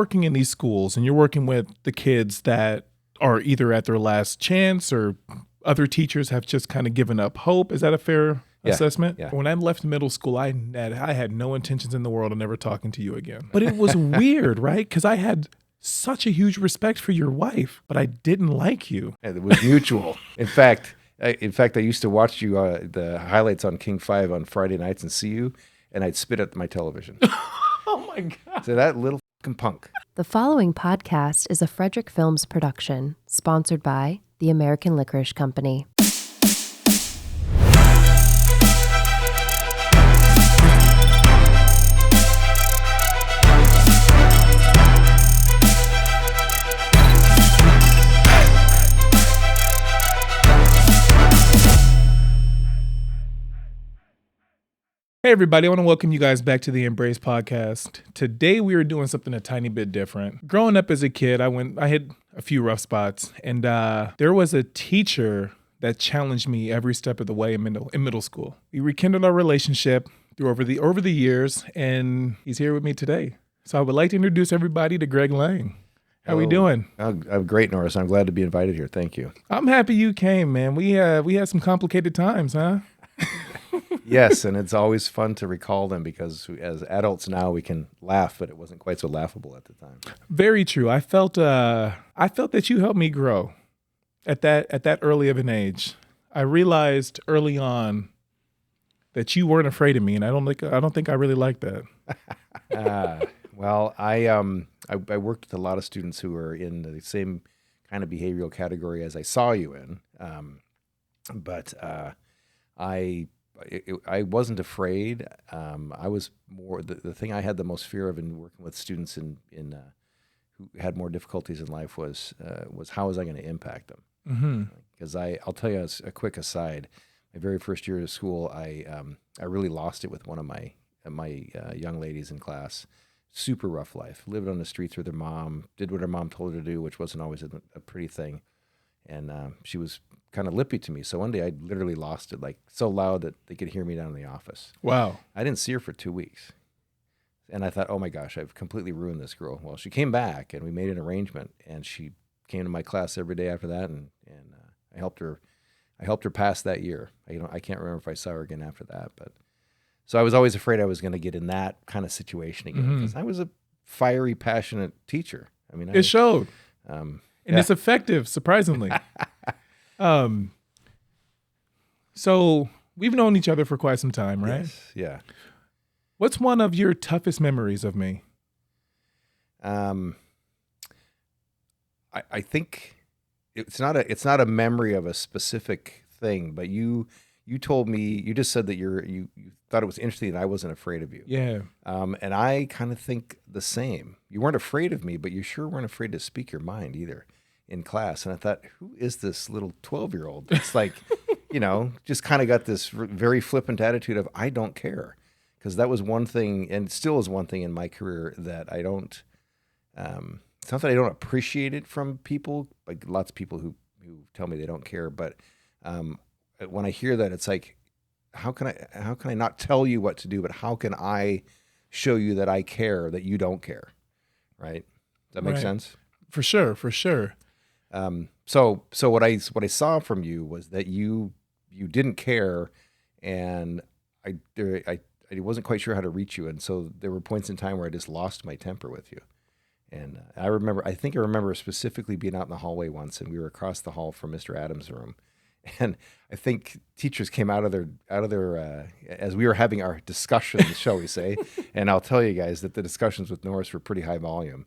working in these schools and you're working with the kids that are either at their last chance or other teachers have just kind of given up hope. Is that a fair assessment? Yeah. When I left middle school, I had no intentions in the world of never talking to you again. But it was weird, right? Because I had such a huge respect for your wife, but I didn't like you. And it was mutual. In fact, I used to watch you the highlights on King 5 on Friday nights and see you, and I'd spit at my television. Oh my God. So that little fucking punk. The following podcast is a Frederick Films production, sponsored by the American Licorice Company. Hey everybody, I want to welcome you guys back to the Embrace podcast. Today we are doing something a tiny bit different. Growing up as a kid, I hit a few rough spots, and there was a teacher that challenged me every step of the way in middle school. We rekindled our relationship over the years, and he's here with me today. So I would like to introduce everybody to Greg Lange. How we doing? I'm great, Norris. I'm glad to be invited here. Thank you. I'm happy you came, man. We had some complicated times, huh? Yes, and it's always fun to recall them because as adults now we can laugh, but it wasn't quite so laughable at the time. Very true. I felt that you helped me grow at that early of an age. I realized early on that you weren't afraid of me, and I don't think I really liked that. Well, I worked with a lot of students who were in the same kind of behavioral category as I saw you in, but I wasn't afraid. I was more the thing I had the most fear of in working with students in who had more difficulties in life was how was I going to impact them? Because I'll tell you a quick aside. My very first year of school, I really lost it with one of my young ladies in class. Super rough life. Lived on the streets with her mom. Did what her mom told her to do, which wasn't always a pretty thing. And she was kind of lippy to me. So one day I literally lost it, like so loud that they could hear me down in the office. Wow. I didn't see her for 2 weeks. And I thought, oh my gosh, I've completely ruined this girl. Well, she came back and we made an arrangement, and she came to my class every day after that, and I helped her pass that year. I can't remember if I saw her again after that, but so I was always afraid I was going to get in that kind of situation again, because I was a fiery, passionate teacher. I mean, it showed. And it's effective, surprisingly. So we've known each other for quite some time, right? Yes, yeah. What's one of your toughest memories of me? I think it's not a memory of a specific thing, but you told me, you just said that you thought it was interesting that I wasn't afraid of you. Yeah. And I kind of think the same. You weren't afraid of me, but you sure weren't afraid to speak your mind either in class. And I thought, who is this little 12-year-old? It's like, just kind of got this very flippant attitude of, I don't care. Because that was one thing, and still is one thing in my career that I don't, it's not that I don't appreciate it from people, like lots of people who tell me they don't care. But when I hear that, it's like, how can I not tell you what to do, but how can I show you that I care, that you don't care? Right? Does that make sense? For sure. So what I saw from you was that you didn't care, and I wasn't quite sure how to reach you, and so there were points in time where I just lost my temper with you. And I think I remember specifically being out in the hallway once, and we were across the hall from Mr. Adams' room, and I think teachers came out of their as we were having our discussions, shall we say, and I'll tell you guys that the discussions with Norris were pretty high volume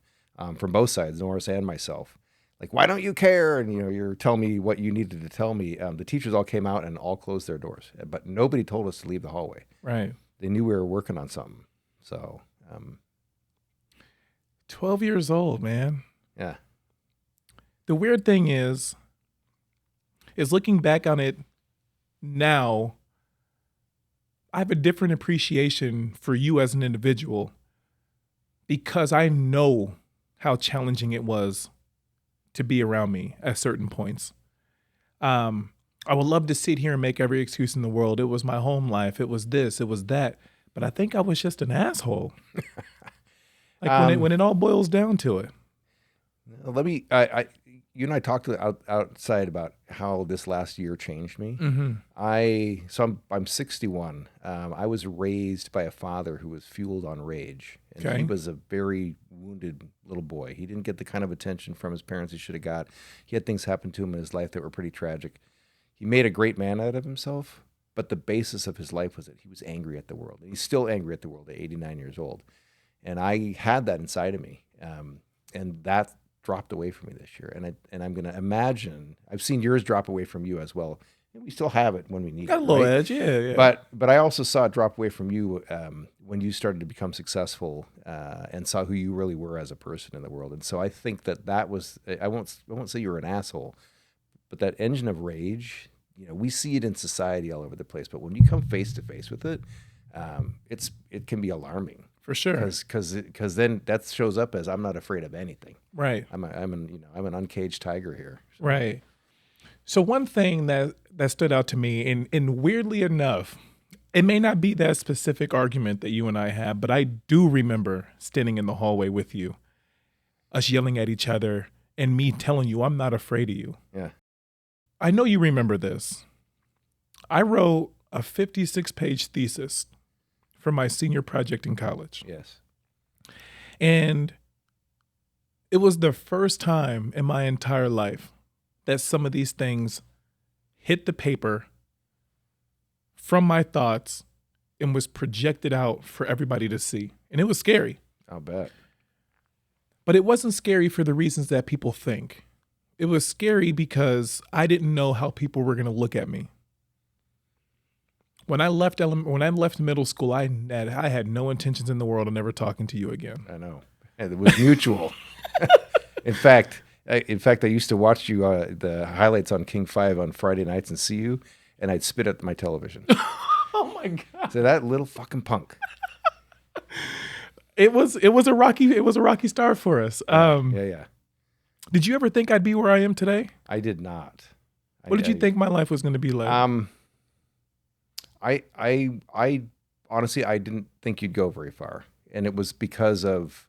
from both sides, Norris and myself. Like, why don't you care? And you're telling me what you needed to tell me. The teachers all came out and all closed their doors, but nobody told us to leave the hallway. Right. They knew we were working on something. So, 12 years old, man. Yeah. The weird thing is looking back on it now, I have a different appreciation for you as an individual because I know how challenging it was to be around me at certain points. I would love to sit here and make every excuse in the world. It was my home life. It was this, it was that. But I think I was just an asshole. Like when it all boils down to it. Let me. You and I talked outside about how this last year changed me. Mm-hmm. I'm 61. I was raised by a father who was fueled on rage, and Okay. he was a very wounded little boy. He didn't get the kind of attention from his parents he should have got. He had things happen to him in his life that were pretty tragic. He made a great man out of himself, but the basis of his life was that he was angry at the world. And he's still angry at the world at 89 years old. And I had that inside of me, and that dropped away from me this year. And I'm going to imagine, I've seen yours drop away from you as well. And we still have it when we need Got it. a little right? edge, yeah. But I also saw it drop away from you when you started to become successful and saw who you really were as a person in the world. And so I think that was, I won't say you were an asshole, but that engine of rage, we see it in society all over the place. But when you come face to face with it, it can be alarming. For sure. Because then that shows up as I'm not afraid of anything. Right. I'm an uncaged tiger here. So. Right. So one thing that stood out to me, and weirdly enough, it may not be that specific argument that you and I have, but I do remember standing in the hallway with you, us yelling at each other, and me telling you I'm not afraid of you. Yeah. I know you remember this. I wrote a 56-page thesis for my senior project in college. Yes. And it was the first time in my entire life that some of these things hit the paper from my thoughts and was projected out for everybody to see. And it was scary. I'll bet. But it wasn't scary for the reasons that people think. It was scary because I didn't know how people were going to look at me. When I left middle school, I had no intentions in the world of never talking to you again. I know. And it was mutual. In fact, I used to watch you the highlights on King 5 on Friday nights and see you, and I'd spit at my television. Oh my God. So that little fucking punk. It was a rocky start for us. Yeah. Did you ever think I'd be where I am today? I did not. What did you think my life was going to be like? I honestly, I didn't think you'd go very far. And it was because of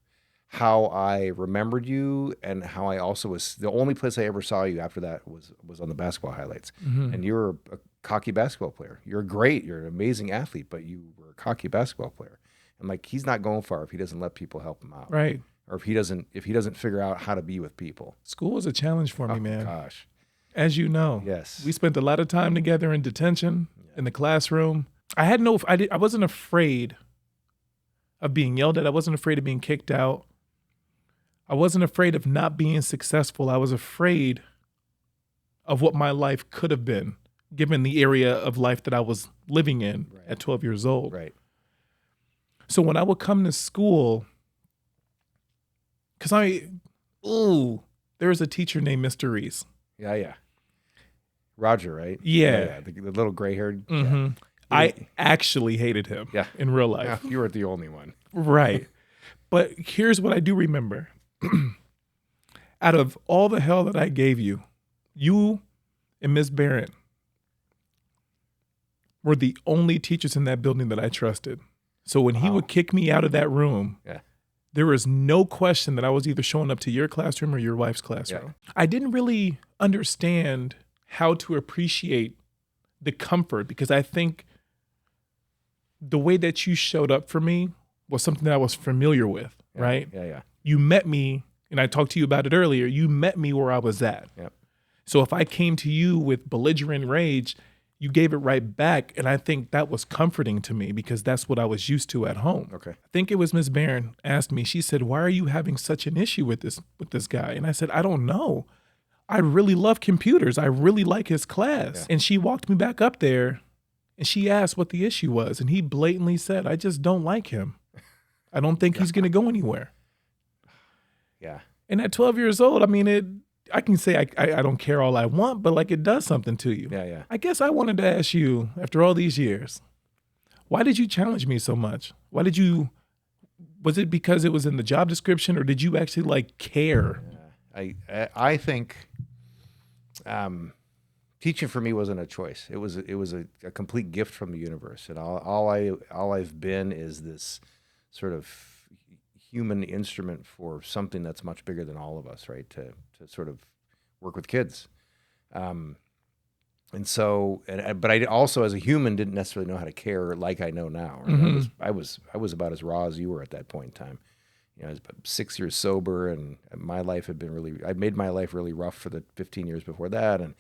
how I remembered you and how I also was, the only place I ever saw you after that was on the basketball highlights. Mm-hmm. And you were a cocky basketball player. You're great. You're an amazing athlete, but you were a cocky basketball player. And like, he's not going far if he doesn't let people help him out. Right. Or if he doesn't figure out how to be with people. School was a challenge for me, man. Gosh. As you know. Yes. We spent a lot of time together in detention, in the classroom. I wasn't afraid of being yelled at. I wasn't afraid of being kicked out. I wasn't afraid of not being successful. I was afraid of what my life could have been, given the area of life that I was living in at 12 years old. Right. So when I would come to school, because there was a teacher named Mr. Reese. Yeah. Roger, right? Yeah. The little gray-haired. Mm-hmm. Yeah. I actually hated him in real life. Yeah, you weren't the only one. Right. But here's what I do remember. Out of all the hell that I gave you, you and Miss Barrett were the only teachers in that building that I trusted. So when he would kick me out of that room, there was no question that I was either showing up to your classroom or your wife's classroom. Yeah. I didn't really understand how to appreciate the comfort because I think the way that you showed up for me was something that I was familiar with, right? Yeah. You met me, and I talked to you about it earlier, you met me where I was at. Yep. So if I came to you with belligerent rage, you gave it right back, and I think that was comforting to me because that's what I was used to at home. Okay. I think it was Miss Barron asked me, she said, "Why are you having such an issue with this guy?" And I said, "I don't know. I really love computers. I really like his class." Yeah. And she walked me back up there and she asked what the issue was. And he blatantly said, "I just don't like him. I don't think he's going to go anywhere." Yeah. And at 12 years old, I mean, I can say I don't care all I want, but like it does something to you. Yeah. I guess I wanted to ask you, after all these years, why did you challenge me so much? Was it because it was in the job description or did you actually like care? I think teaching for me wasn't a choice. It was a complete gift from the universe. And all I've been is this sort of human instrument for something that's much bigger than all of us, right? To sort of work with kids. And so, but I also, as a human, didn't necessarily know how to care like I know now. Right? Mhm. I was about as raw as you were at that point in time. I was about 6 years sober, and my life had been I made my life really rough for the 15 years before that. And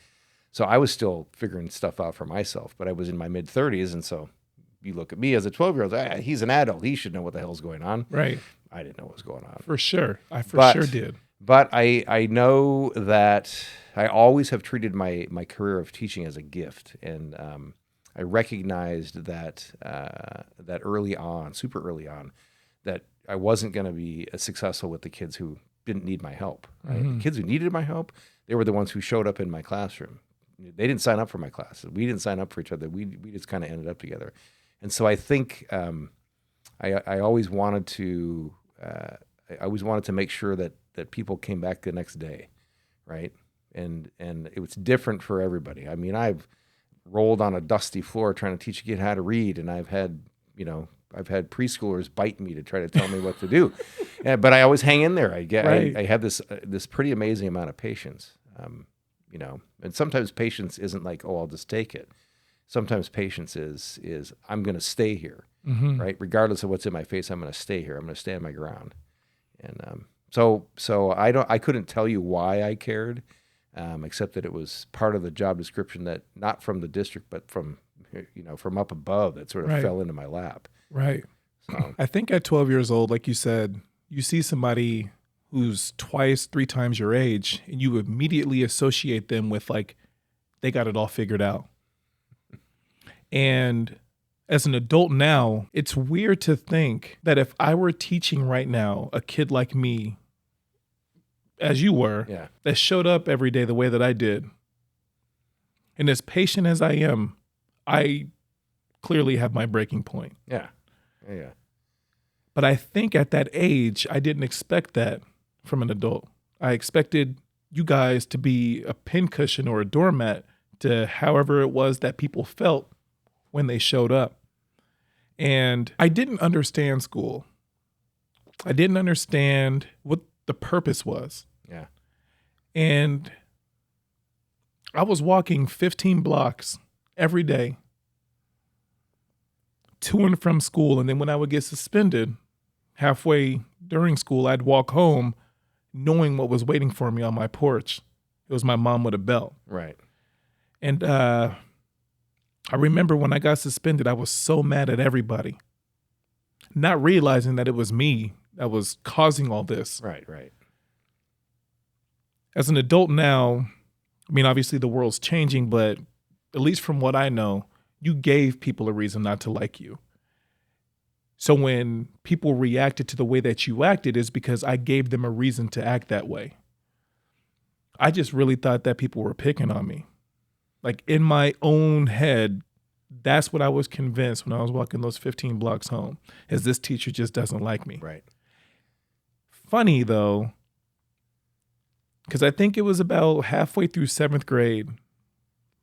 so I was still figuring stuff out for myself, but I was in my mid 30s. And so you look at me as a 12-year-old, he's an adult. He should know what the hell's going on. Right. I didn't know what was going on. For sure. I But- sure did. But I know that I always have treated my career of teaching as a gift, and I recognized that that early on, super early on, that I wasn't going to be as successful with the kids who didn't need my help. Right? Mhm. The kids who needed my help, they were the ones who showed up in my classroom. They didn't sign up for my classes. We didn't sign up for each other. We just kind of ended up together. And so I think I always wanted to make sure that people came back the next day, right? And it was different for everybody. I mean, I've rolled on a dusty floor trying to teach a kid how to read, and I've had preschoolers bite me to try to tell me what to do, but I always hang in there. Right. I have this pretty amazing amount of patience, and sometimes patience isn't like, oh, I'll just take it. Sometimes patience is I'm going to stay here, Mhm. right? Regardless of what's in my face, I'm going to stay here. I'm going to stand my ground. And so I couldn't tell you why I cared, except that it was part of the job description that not from the district, but from up above, that sort of Right. fell into my lap. Right. So I think at 12 years old, like you said, you see somebody who's twice, 3 times your age, and you immediately associate them with like, they got it all figured out. And as an adult now, it's weird to think that if I were teaching right now a kid like me, as you were, yeah, that showed up every day the way that I did, and as patient as I am, I clearly have my breaking point. yeah. But I think at that age, I didn't expect that from an adult. I expected you guys to be a pincushion or a doormat to however it was that people felt when they showed up. And I didn't understand school. I didn't understand what the purpose was. Yeah. And I was walking 15 blocks every day to and from school. And then when I would get suspended halfway during school, I'd walk home knowing what was waiting for me on my porch. It was my mom with a belt. Right. And I remember when I got suspended, I was so mad at everybody, not realizing that it was me that was causing all this. Right. As an adult now, I mean, obviously the world's changing, but at least from what I know, you gave people a reason not to like you. So when people reacted to the way that you acted, is because I gave them a reason to act that way. I just really thought that people were picking on me. Like in my own head, that's what I was convinced when I was walking those 15 blocks home, is this teacher just doesn't like me. Right. Funny though, because I think it was about halfway through 7th grade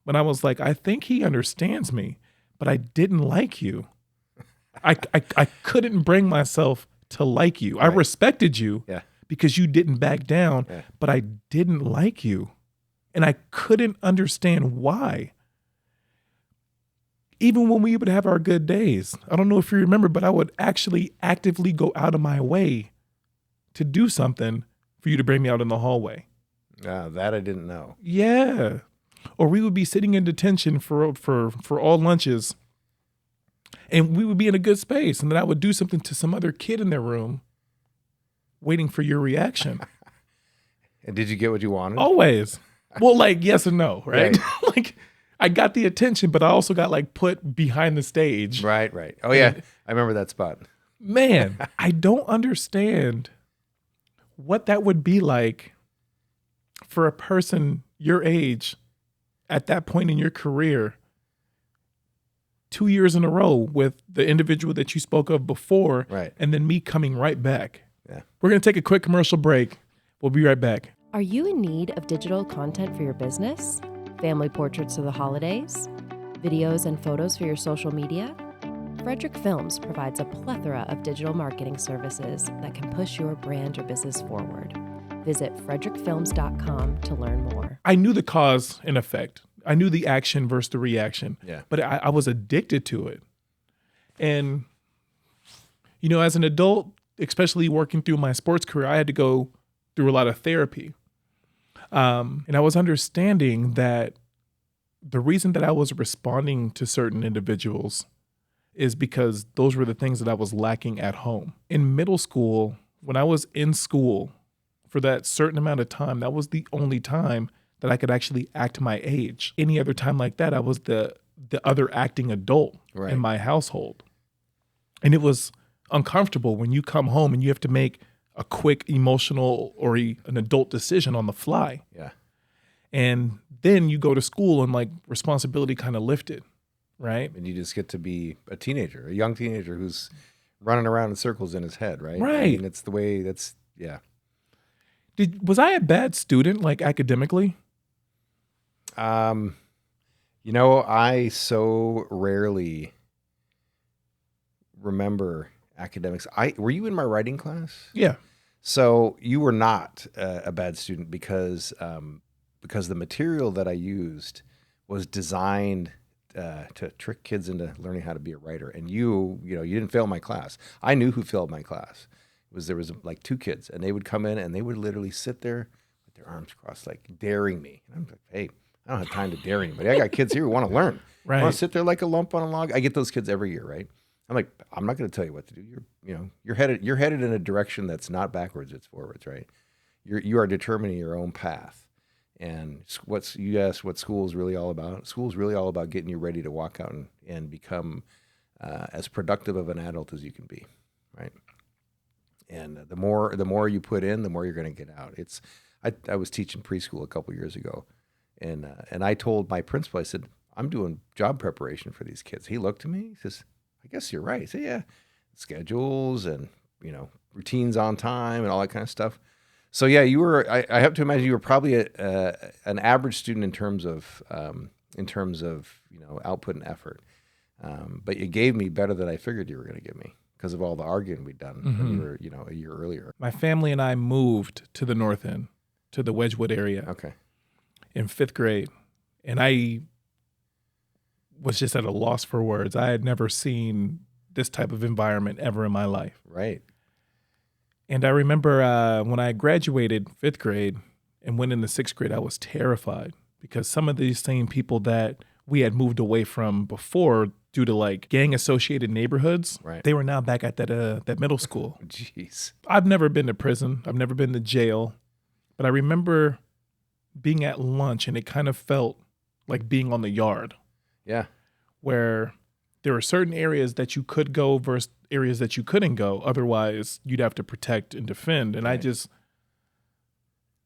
when I was like, I think he understands me, but I didn't like you. I couldn't bring myself to like you. I Right. respected you Yeah. because you didn't back down, Yeah. but I didn't like you. And I couldn't understand why. Even when we would have our good days, I don't know if you remember, but I would actually actively go out of my way to do something for you to bring me out in the hallway. That I didn't know. Yeah. Or we would be sitting in detention for all lunches, and we would be in a good space, and then I would do something to some other kid in their room waiting for your reaction. And did you get what you wanted? Always. Well, like yes and no, right? Right. Like I got the attention, but I also got like put behind the stage. Right. Oh yeah, I remember that spot. Man, I don't understand what that would be like for a person your age at that point in your career, 2 years in a row with the individual that you spoke of before, Right. and then me coming right back. Yeah. We're going to take a quick commercial break. We'll be right back. Are you in need of digital content for your business? Family portraits for the holidays? Videos and photos for your social media? Frederick Films provides a plethora of digital marketing services that can push your brand or business forward. Visit frederickfilms.com to learn more. I knew the cause and effect. I knew the action versus the reaction. Yeah. But I was addicted to it. And, you know, as an adult, especially working through my sports career, I had to go through a lot of therapy. And I was understanding that the reason that I was responding to certain individuals is because those were the things that I was lacking at home. In middle school, when I was in school for that certain amount of time, that was the only time that I could actually act my age. Any other time like that, I was the other acting adult in my household. And it was uncomfortable when you come home and you have to make a quick emotional or an adult decision on the fly. Yeah. And then you go to school and like responsibility kind of lifted, right? And you just get to be a teenager, a young teenager who's running around in circles in his head, right? Right. I mean, it's the way yeah. Was I a bad student, like academically? You know, I so rarely remember academics. Were you in my writing class? Yeah. So you were not a bad student because the material that I used was designed to trick kids into learning how to be a writer. And you didn't fail my class. I knew who failed my class. There was like two kids, and they would come in and they would literally sit there with their arms crossed, like daring me. And I'm like, hey, I don't have time to dare anybody. I got kids here who want to learn. Right. Want to sit there like a lump on a log. I get those kids every year, right? I'm like, I'm not going to tell you what to do. You're headed in a direction that's not backwards, it's forwards, right? You are determining your own path. And you asked what school is really all about. School is really all about getting you ready to walk out and become as productive of an adult as you can be, right? And the more you put in, the more you're going to get out. I was teaching preschool a couple years ago, and I told my principal, I said, I'm doing job preparation for these kids. He looked at me, he says, I guess you're right. I said, yeah, schedules and routines on time and all that kind of stuff. So yeah, you were. I have to imagine you were probably an average student in terms of output and effort. But you gave me better than I figured you were going to give me because of all the arguing we'd done when you were a year earlier. My family and I moved to the North End, to the Wedgwood area. Okay. In 5th grade, and I was just at a loss for words. I had never seen this type of environment ever in my life. Right. And I remember when I graduated 5th grade and went into 6th grade, I was terrified because some of these same people that we had moved away from before due to like gang associated neighborhoods, right, they were now back at that middle school. Jeez. I've never been to prison. I've never been to jail. But I remember being at lunch and it kind of felt like being on the yard. Yeah. Where there were certain areas that you could go versus areas that you couldn't go. Otherwise, you'd have to protect and defend. And right.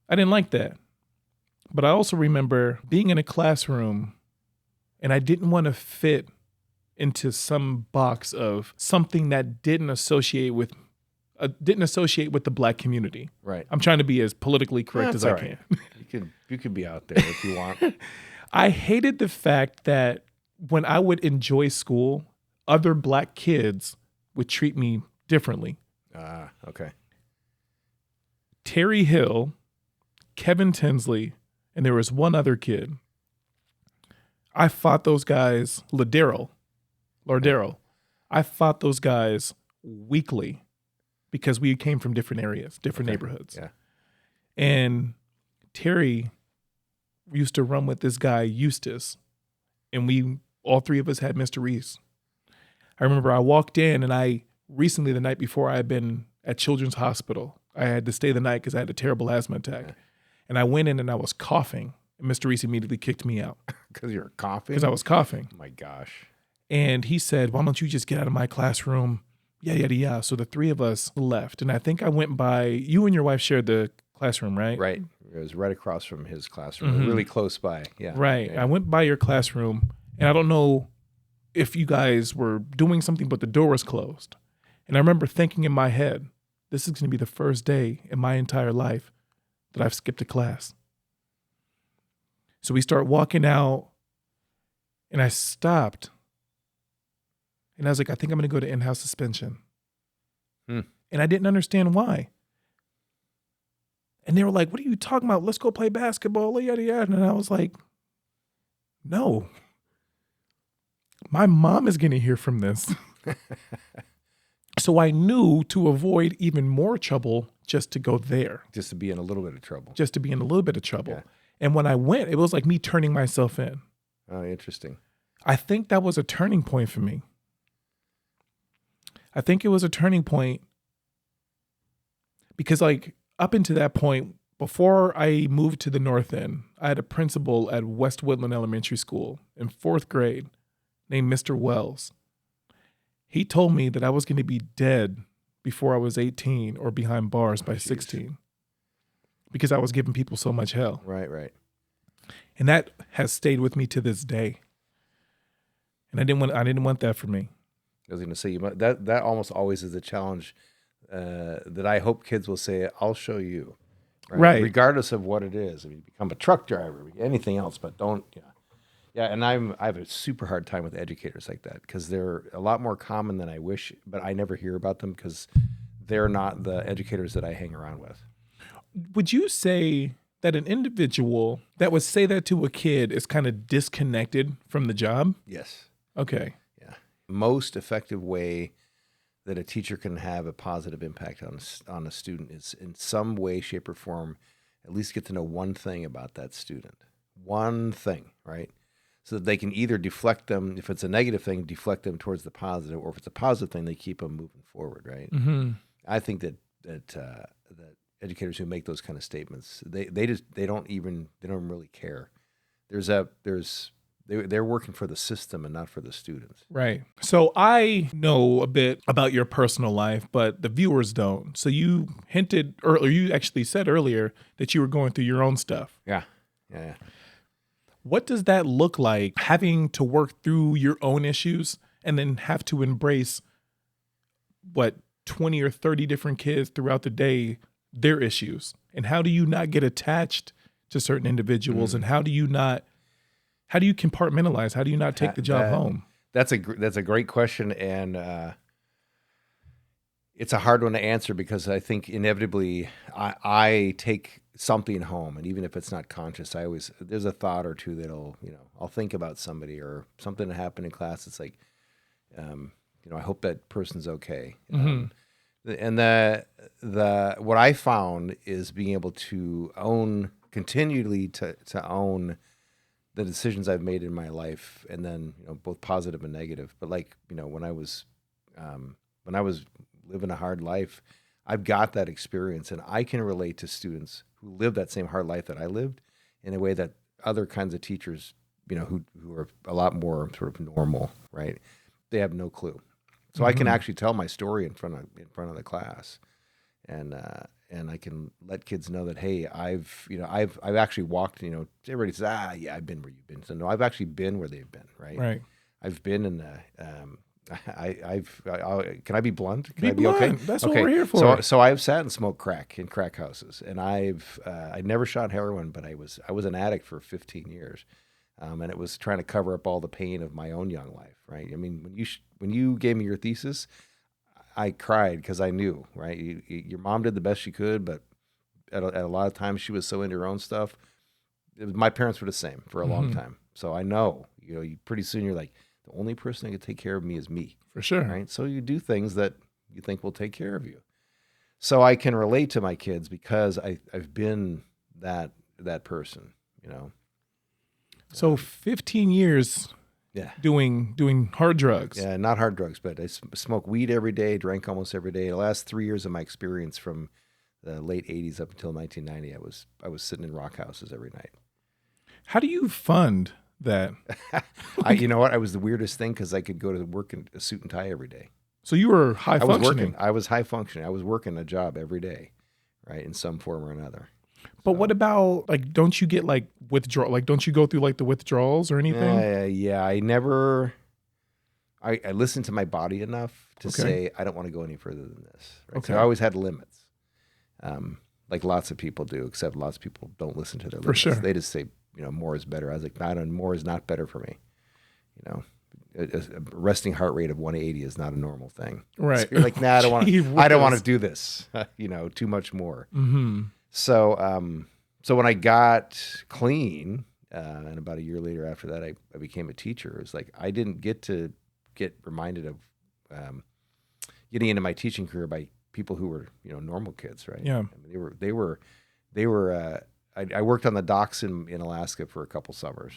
I didn't like that. But I also remember being in a classroom and I didn't want to fit into some box of something that didn't associate with the Black community. Right. I'm trying to be as politically correct as I can. You could be out there if you want. I hated the fact that when I would enjoy school, other Black kids would treat me differently. Okay. Terry Hill, Kevin Tinsley, and there was one other kid. I fought those guys, Lardero. I fought those guys weekly because we came from different areas, different neighborhoods. Yeah. And Terry used to run with this guy, Eustace, and all three of us had Mr. Reese. I remember I walked in and recently the night before I had been at Children's Hospital. I had to stay the night because I had a terrible asthma attack. Yeah. And I went in and I was coughing. And Mr. Reese immediately kicked me out. Because you're coughing? Because I was coughing. Oh my gosh. And he said, why don't you just get out of my classroom? Yeah. So the three of us left. And I think I went by, you and your wife shared the classroom, right? Right. It was right across from his classroom, really close by. Yeah. Right. Yeah. I went by your classroom and I don't know if you guys were doing something, but the door was closed. And I remember thinking in my head, this is going to be the first day in my entire life that I've skipped a class. So we start walking out and I stopped And I was like, I think I'm going to go to in-house suspension. Hmm. And I didn't understand why. And they were like, what are you talking about? Let's go play basketball, yada, yada. And I was like, no. My mom is going to hear from this. So I knew to avoid even more trouble just to go there. Just to be in a little bit of trouble. Just to be in a little bit of trouble. Yeah. And when I went, it was like me turning myself in. Oh, interesting. I think that was a turning point for me. I think it was a turning point because like up until that point, before I moved to the North End, I had a principal at West Woodland Elementary School in 4th grade named Mr. Wells. He told me that I was going to be dead before I was 18 or behind bars by 16 because I was giving people so much hell. Right, right. And that has stayed with me to this day. And I didn't want that for me. I was going to say that almost always is a challenge that I hope kids will say, "I'll show you," Right. Regardless of what it is. I mean, become a truck driver, anything else, but don't. Yeah. And I have a super hard time with educators like that because they're a lot more common than I wish, but I never hear about them because they're not the educators that I hang around with. Would you say that an individual that would say that to a kid is kind of disconnected from the job? Yes. Okay. Yeah. Most effective way that a teacher can have a positive impact on a student is in some way, shape, or form, at least get to know one thing about that student. One thing, right? So that they can either deflect them, if it's a negative thing, deflect them towards the positive, or if it's a positive thing, they keep them moving forward, right? Mm-hmm. I think that educators who make those kind of statements, they don't really care. They're working for the system and not for the students. Right. So I know a bit about your personal life, but the viewers don't. So you hinted earlier, you actually said earlier that you were going through your own stuff. Yeah. What does that look like, having to work through your own issues and then have to embrace 20 or 30 different kids throughout the day, their issues? And how do you not get attached to certain individuals? And how do you compartmentalize? How do you not take the job home? That's a great question. And it's a hard one to answer because I think inevitably I take something home, and even if it's not conscious, there's a thought or two that'll, I'll think about somebody or something that happened in class. It's like, I hope that person's okay. Mm-hmm. And what I found is being able to continually to own the decisions I've made in my life, and then both positive and negative. But when I was living a hard life, I've got that experience, and I can relate to students who live that same hard life that I lived in a way that other kinds of teachers, who are a lot more sort of normal, right? They have no clue. So I can actually tell my story in front of the class, and I can let kids know that, hey, I've actually walked. Everybody says, yeah, I've been where you've been. So no, I've actually been where they've been, right? Right. I've been in the. Can I be blunt? Can I be blunt. okay? That's what we're here for. So I've sat and smoked crack in crack houses, and I never shot heroin, but I was an addict for 15 years, and it was trying to cover up all the pain of my own young life, right? I mean, when you gave me your thesis, I cried because I knew, right? Your mom did the best she could, but at a lot of times she was so into her own stuff. My parents were the same for a long time, so I know, pretty soon you're like, the only person that can take care of me is me. For sure. Right? So you do things that you think will take care of you. So I can relate to my kids because I've been that person, So 15 years doing hard drugs. Yeah, not hard drugs, but I smoked weed every day, drank almost every day. The last 3 years of my experience from the late 80s up until 1990, I was sitting in rock houses every night. How do you fund that? You know what? I was the weirdest thing because I could go to work in a suit and tie every day. So you were high functioning. I was high functioning. I was working a job every day, right, in some form or another. But what about don't you get withdrawal? Don't you go through the withdrawals or anything? Yeah, I never. I listened to my body enough to say I don't want to go any further than this. Right? Okay. So I always had limits, like lots of people do. Except lots of people don't listen to their limits. For sure. They just say more is better. I was like, more is not better for me. a resting heart rate of 180 is not a normal thing. Right. So you're like, nah, I don't want Gee to. I don't want whiz. to do this. Too much more. Mm-hmm. So, so when I got clean, and about a year later after that, I became a teacher. It was like I didn't get reminded of getting into my teaching career by people who were normal kids, right? Yeah. I mean, they were. I worked on the docks in Alaska for a couple summers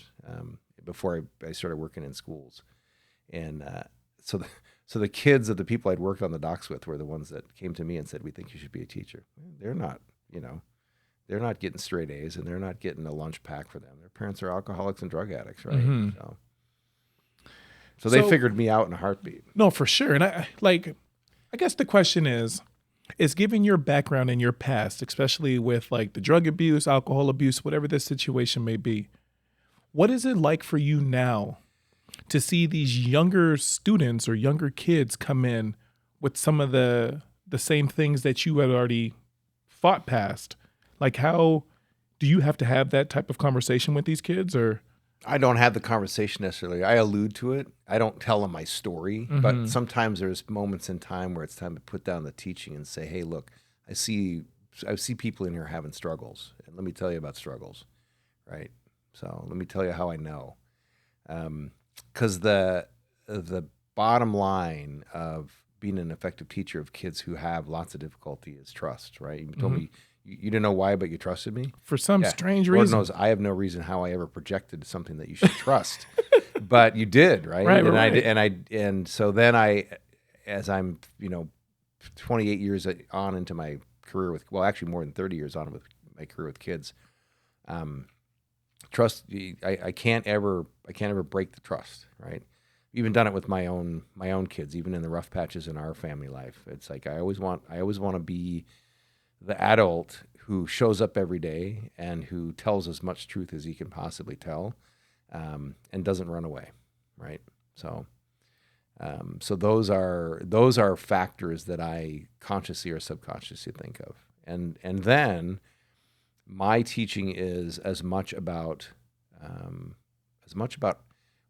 before I started working in schools, and so the kids of the people I'd worked on the docks with were the ones that came to me and said, "We think you should be a teacher." They're not, they're not getting straight A's and they're not getting a lunch pack for them. Their parents are alcoholics and drug addicts, right? Mm-hmm. So they figured me out in a heartbeat. No, for sure. And I guess the question is given your background and your past, especially with like the drug abuse, alcohol abuse, whatever the situation may be, what is it like for you now to see these younger students or younger kids come in with some of the same things that you had already fought past? Like, how do you have to have that type of conversation with these kids? Or I don't have the conversation necessarily. I allude to it. I don't tell them my story, but sometimes there's moments in time where it's time to put down the teaching and say, "Hey, look, I see people in here having struggles, and let me tell you about struggles, right? So let me tell you how I know, because the bottom line of being an effective teacher of kids who have lots of difficulty is trust, right? You told me you didn't know why, but you trusted me for some strange Lord reason. knows I have no reason how I ever projected something that you should trust, but you did, right? Right, and right. and so then as I'm 28 years on into my career actually more than 30 years on with my career with kids, trust. I can't ever break the trust, right? Even done it with my own kids, even in the rough patches in our family life. It's like I always want to be the adult who shows up every day and who tells as much truth as he can possibly tell, and doesn't run away, right? So, so those are factors that I consciously or subconsciously think of, and then my teaching is as much about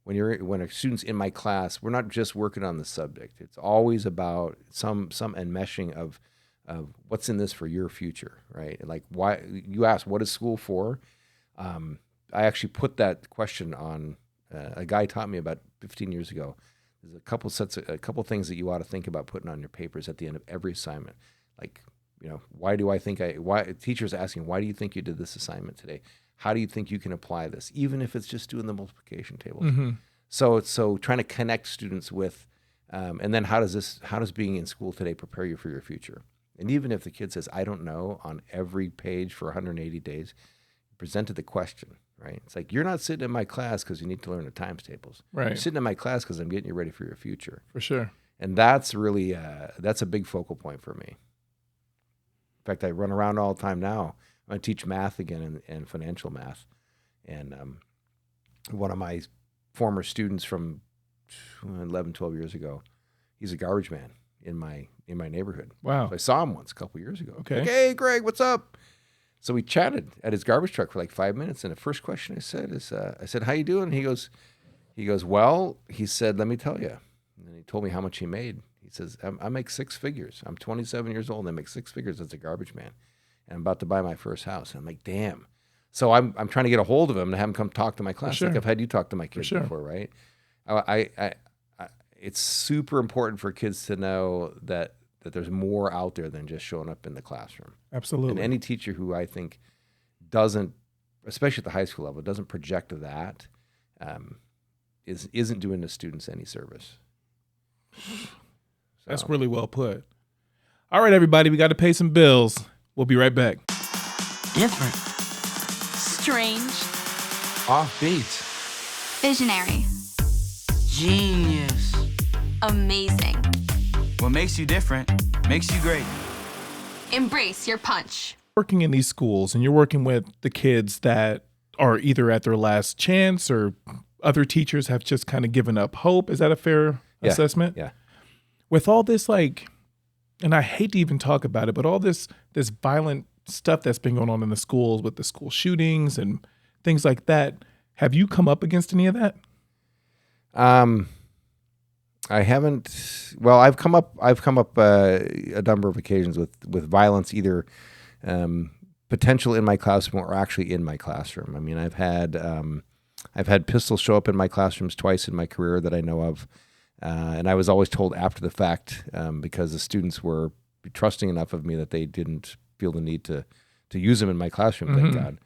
when a student's in my class, we're not just working on the subject. It's always about some enmeshing of what's in this for your future, right? Like, why you ask, what is school for? I actually put that question on. A guy taught me about 15 years ago. There's a couple things that you ought to think about putting on your papers at the end of every assignment. Like, why teachers asking, why do you think you did this assignment today? How do you think you can apply this? Even if it's just doing the multiplication tables. Mm-hmm. So trying to connect students with, and then how does being in school today prepare you for your future? And even if the kid says, I don't know, on every page for 180 days, presented the question, right? It's like, you're not sitting in my class because you need to learn the times tables. Right. You're sitting in my class because I'm getting you ready for your future. For sure. And that's really, that's a big focal point for me. In fact, I run around all the time now. I teach math again and financial math. And one of my former students from 11, 12 years ago, he's a garbage man in my neighborhood. Wow. So I saw him once a couple years ago. Okay. Like, hey, Greg, what's up? So we chatted at his garbage truck for like 5 minutes. And the first question I said is, I said, how you doing? He goes, well, he said, let me tell you. And then he told me how much he made. He says, I make six figures. I'm 27 years old and I make six figures as a garbage man. And I'm about to buy my first house. And I'm like, damn. So I'm trying to get a hold of him and have him come talk to my class. Sure. Like I've had you talk to my kids before, right? I it's super important for kids to know that there's more out there than just showing up in the classroom. Absolutely. And any teacher who I think doesn't, especially at the high school level, doesn't project that, isn't doing the students any service. So. That's really well put. All right, everybody, we got to pay some bills. We'll be right back. Different. Strange. Offbeat. Visionary. Genius. Amazing. What makes you different makes you great. Embrace your punch. Working in these schools and you're working with the kids that are either at their last chance or other teachers have just kind of given up hope. Is that a fair assessment? Yeah. With all this, like, and I hate to even talk about it, but all this violent stuff that's been going on in the schools with the school shootings and things like that, have you come up against any of that? I haven't. Well, I've come up a number of occasions with violence, either potential in my classroom or actually in my classroom. I mean, I've had pistols show up in my classrooms twice in my career that I know of, and I was always told after the fact because the students were trusting enough of me that they didn't feel the need to use them in my classroom. Thank God.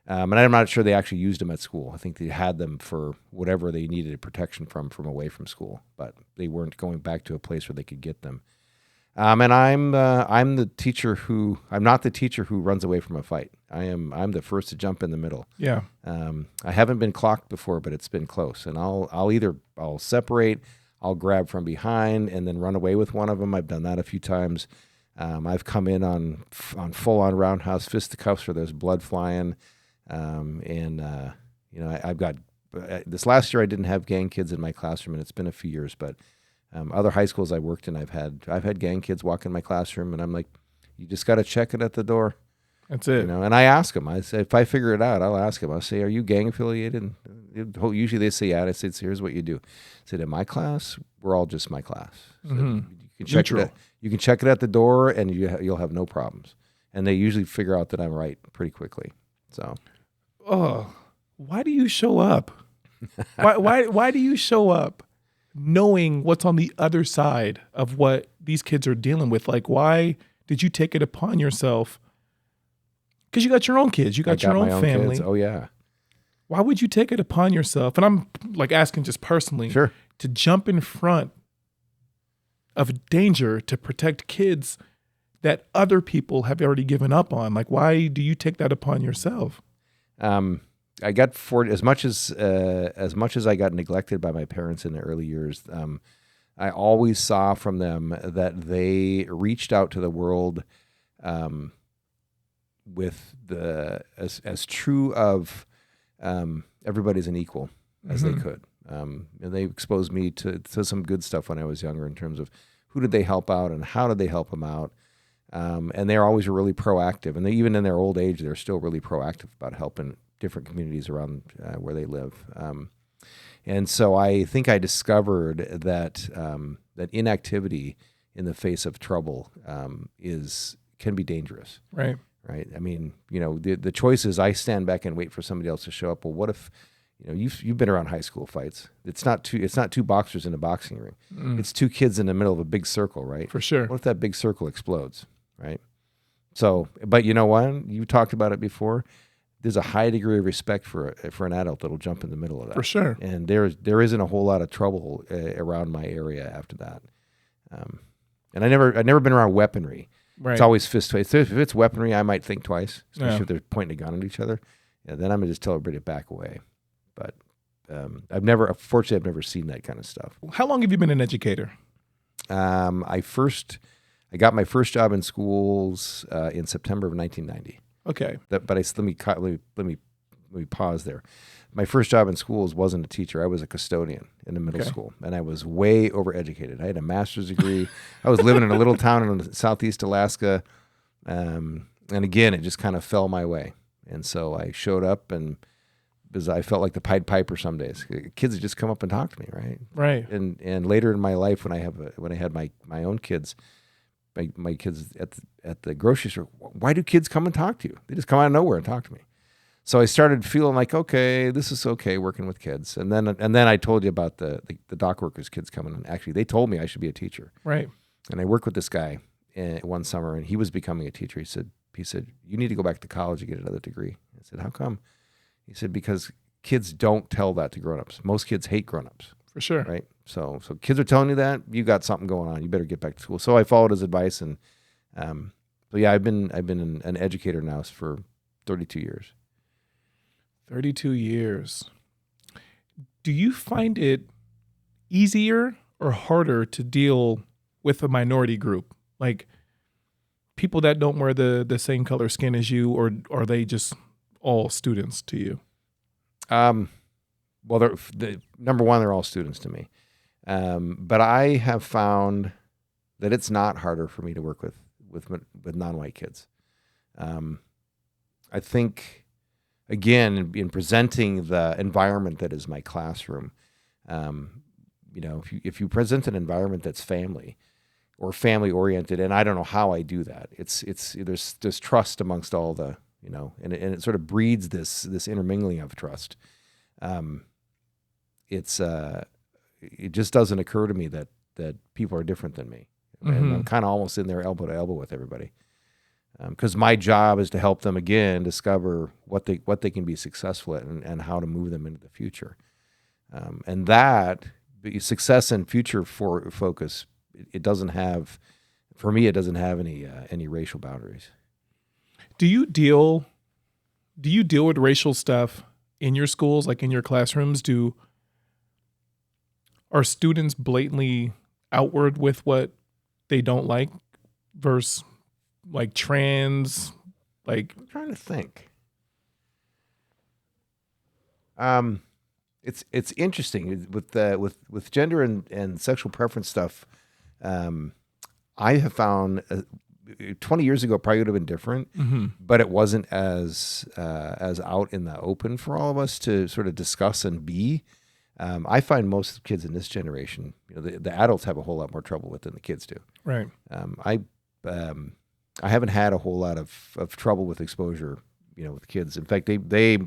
And I'm not sure they actually used them at school. I think they had them for whatever they needed protection from away from school, but they weren't going back to a place where they could get them. And I'm the teacher who I'm not the teacher who runs away from a fight. I'm the first to jump in the middle. Yeah. I haven't been clocked before, but it's been close. And I'll separate, I'll grab from behind, and then run away with one of them. I've done that a few times. I've come in on full on roundhouse fisticuffs where there's blood flying. I've got this last year I didn't have gang kids in my classroom, and it's been a few years, but other high schools I worked in, I've had gang kids walk in my classroom, and I'm like, you just got to check it at the door. That's it. And I ask them. I say, if I figure it out, I'll ask them. I'll say, are you gang affiliated? And usually they say, yeah. I say, so here's what you do. I said, in my class, we're all just my class. So you can check it. You can check it at the door, and you'll have no problems. And they usually figure out that I'm right pretty quickly. So, why do you show up? Why do you show up knowing what's on the other side of what these kids are dealing with? Like, why did you take it upon yourself? Because you got your own kids, you got your own family. Kids. Oh yeah. Why would you take it upon yourself? And I'm like asking just personally, sure, to jump in front of danger to protect kids that other people have already given up on. Like, why do you take that upon yourself? I got as much as I got neglected by my parents in the early years. I always saw from them that they reached out to the world with as true of everybody's an equal as they could. And they exposed me to some good stuff when I was younger in terms of who did they help out and how did they help them out. And they're always really proactive. And even in their old age, they're still really proactive about helping different communities around where they live. And so I think I discovered that that inactivity in the face of trouble can be dangerous. Right. Right. I mean, the choice is I stand back and wait for somebody else to show up. Well, what if, you've been around high school fights. It's not two boxers in a boxing ring. It's two kids in the middle of a big circle, right? For sure. What if that big circle explodes, right? So, but you know what? You talked about it before. There's a high degree of respect for an adult that'll jump in the middle of that. For sure. And there isn't a whole lot of trouble around my area after that. And I've never been around weaponry. Right. It's always fist fights. If it's weaponry, I might think twice, especially if they're pointing a gun at each other. Yeah, then I'm gonna just tell everybody to back away. But I've never seen that kind of stuff. How long have you been an educator? I got my first job in schools in September of 1990. Okay. But let me pause there. My first job in schools wasn't a teacher. I was a custodian in a middle school, and I was way overeducated. I had a master's degree. I was living in a little town in southeast Alaska, and again, it just kind of fell my way. And so I showed up, and because I felt like the Pied Piper some days. Kids would just come up and talk to me, right? Right. And later in my life, when I had my own kids, my kids at the grocery store, why do kids come and talk to you? They just come out of nowhere and talk to me. So I started feeling like, okay, this is okay working with kids. And then I told you about the dock workers kids coming, and actually they told me I should be a teacher. Right. And I worked with this guy one summer, and he was becoming a teacher. He said, you need to go back to college and get another degree. I said, how come? He said, because kids don't tell that to grown-ups. Most kids hate grown-ups. For sure. Right. So kids are telling you that, you got something going on. You better get back to school. So I followed his advice, and so yeah, I've been an educator now for 32 years. 32 years. Do you find it easier or harder to deal with a minority group? Like people that don't wear the same color skin as you, or are they just all students to you? Well, number one, they're all students to me. But I have found that it's not harder for me to work with non-white kids. I think, again, in presenting the environment that is my classroom, if you present an environment that's family or family oriented, and I don't know how I do that. There's trust amongst all the, and it sort of breeds this intermingling of trust. It just doesn't occur to me that people are different than me. And I'm kind of almost in there elbow to elbow with everybody. Because my job is to help them again discover what they can be successful at and how to move them into the future. And that success and future focus, it doesn't have any racial boundaries. Do you deal with racial stuff in your schools, like in your classrooms? Are students blatantly outward with what they don't like versus like trans, like? I'm trying to think. It's interesting with gender and sexual preference stuff. I have found 20 years ago it probably would have been different, but it wasn't as out in the open for all of us to sort of discuss and be. I find most kids in this generation, the adults have a whole lot more trouble with than the kids do. Right. I haven't had a whole lot of trouble with exposure, with kids. In fact, they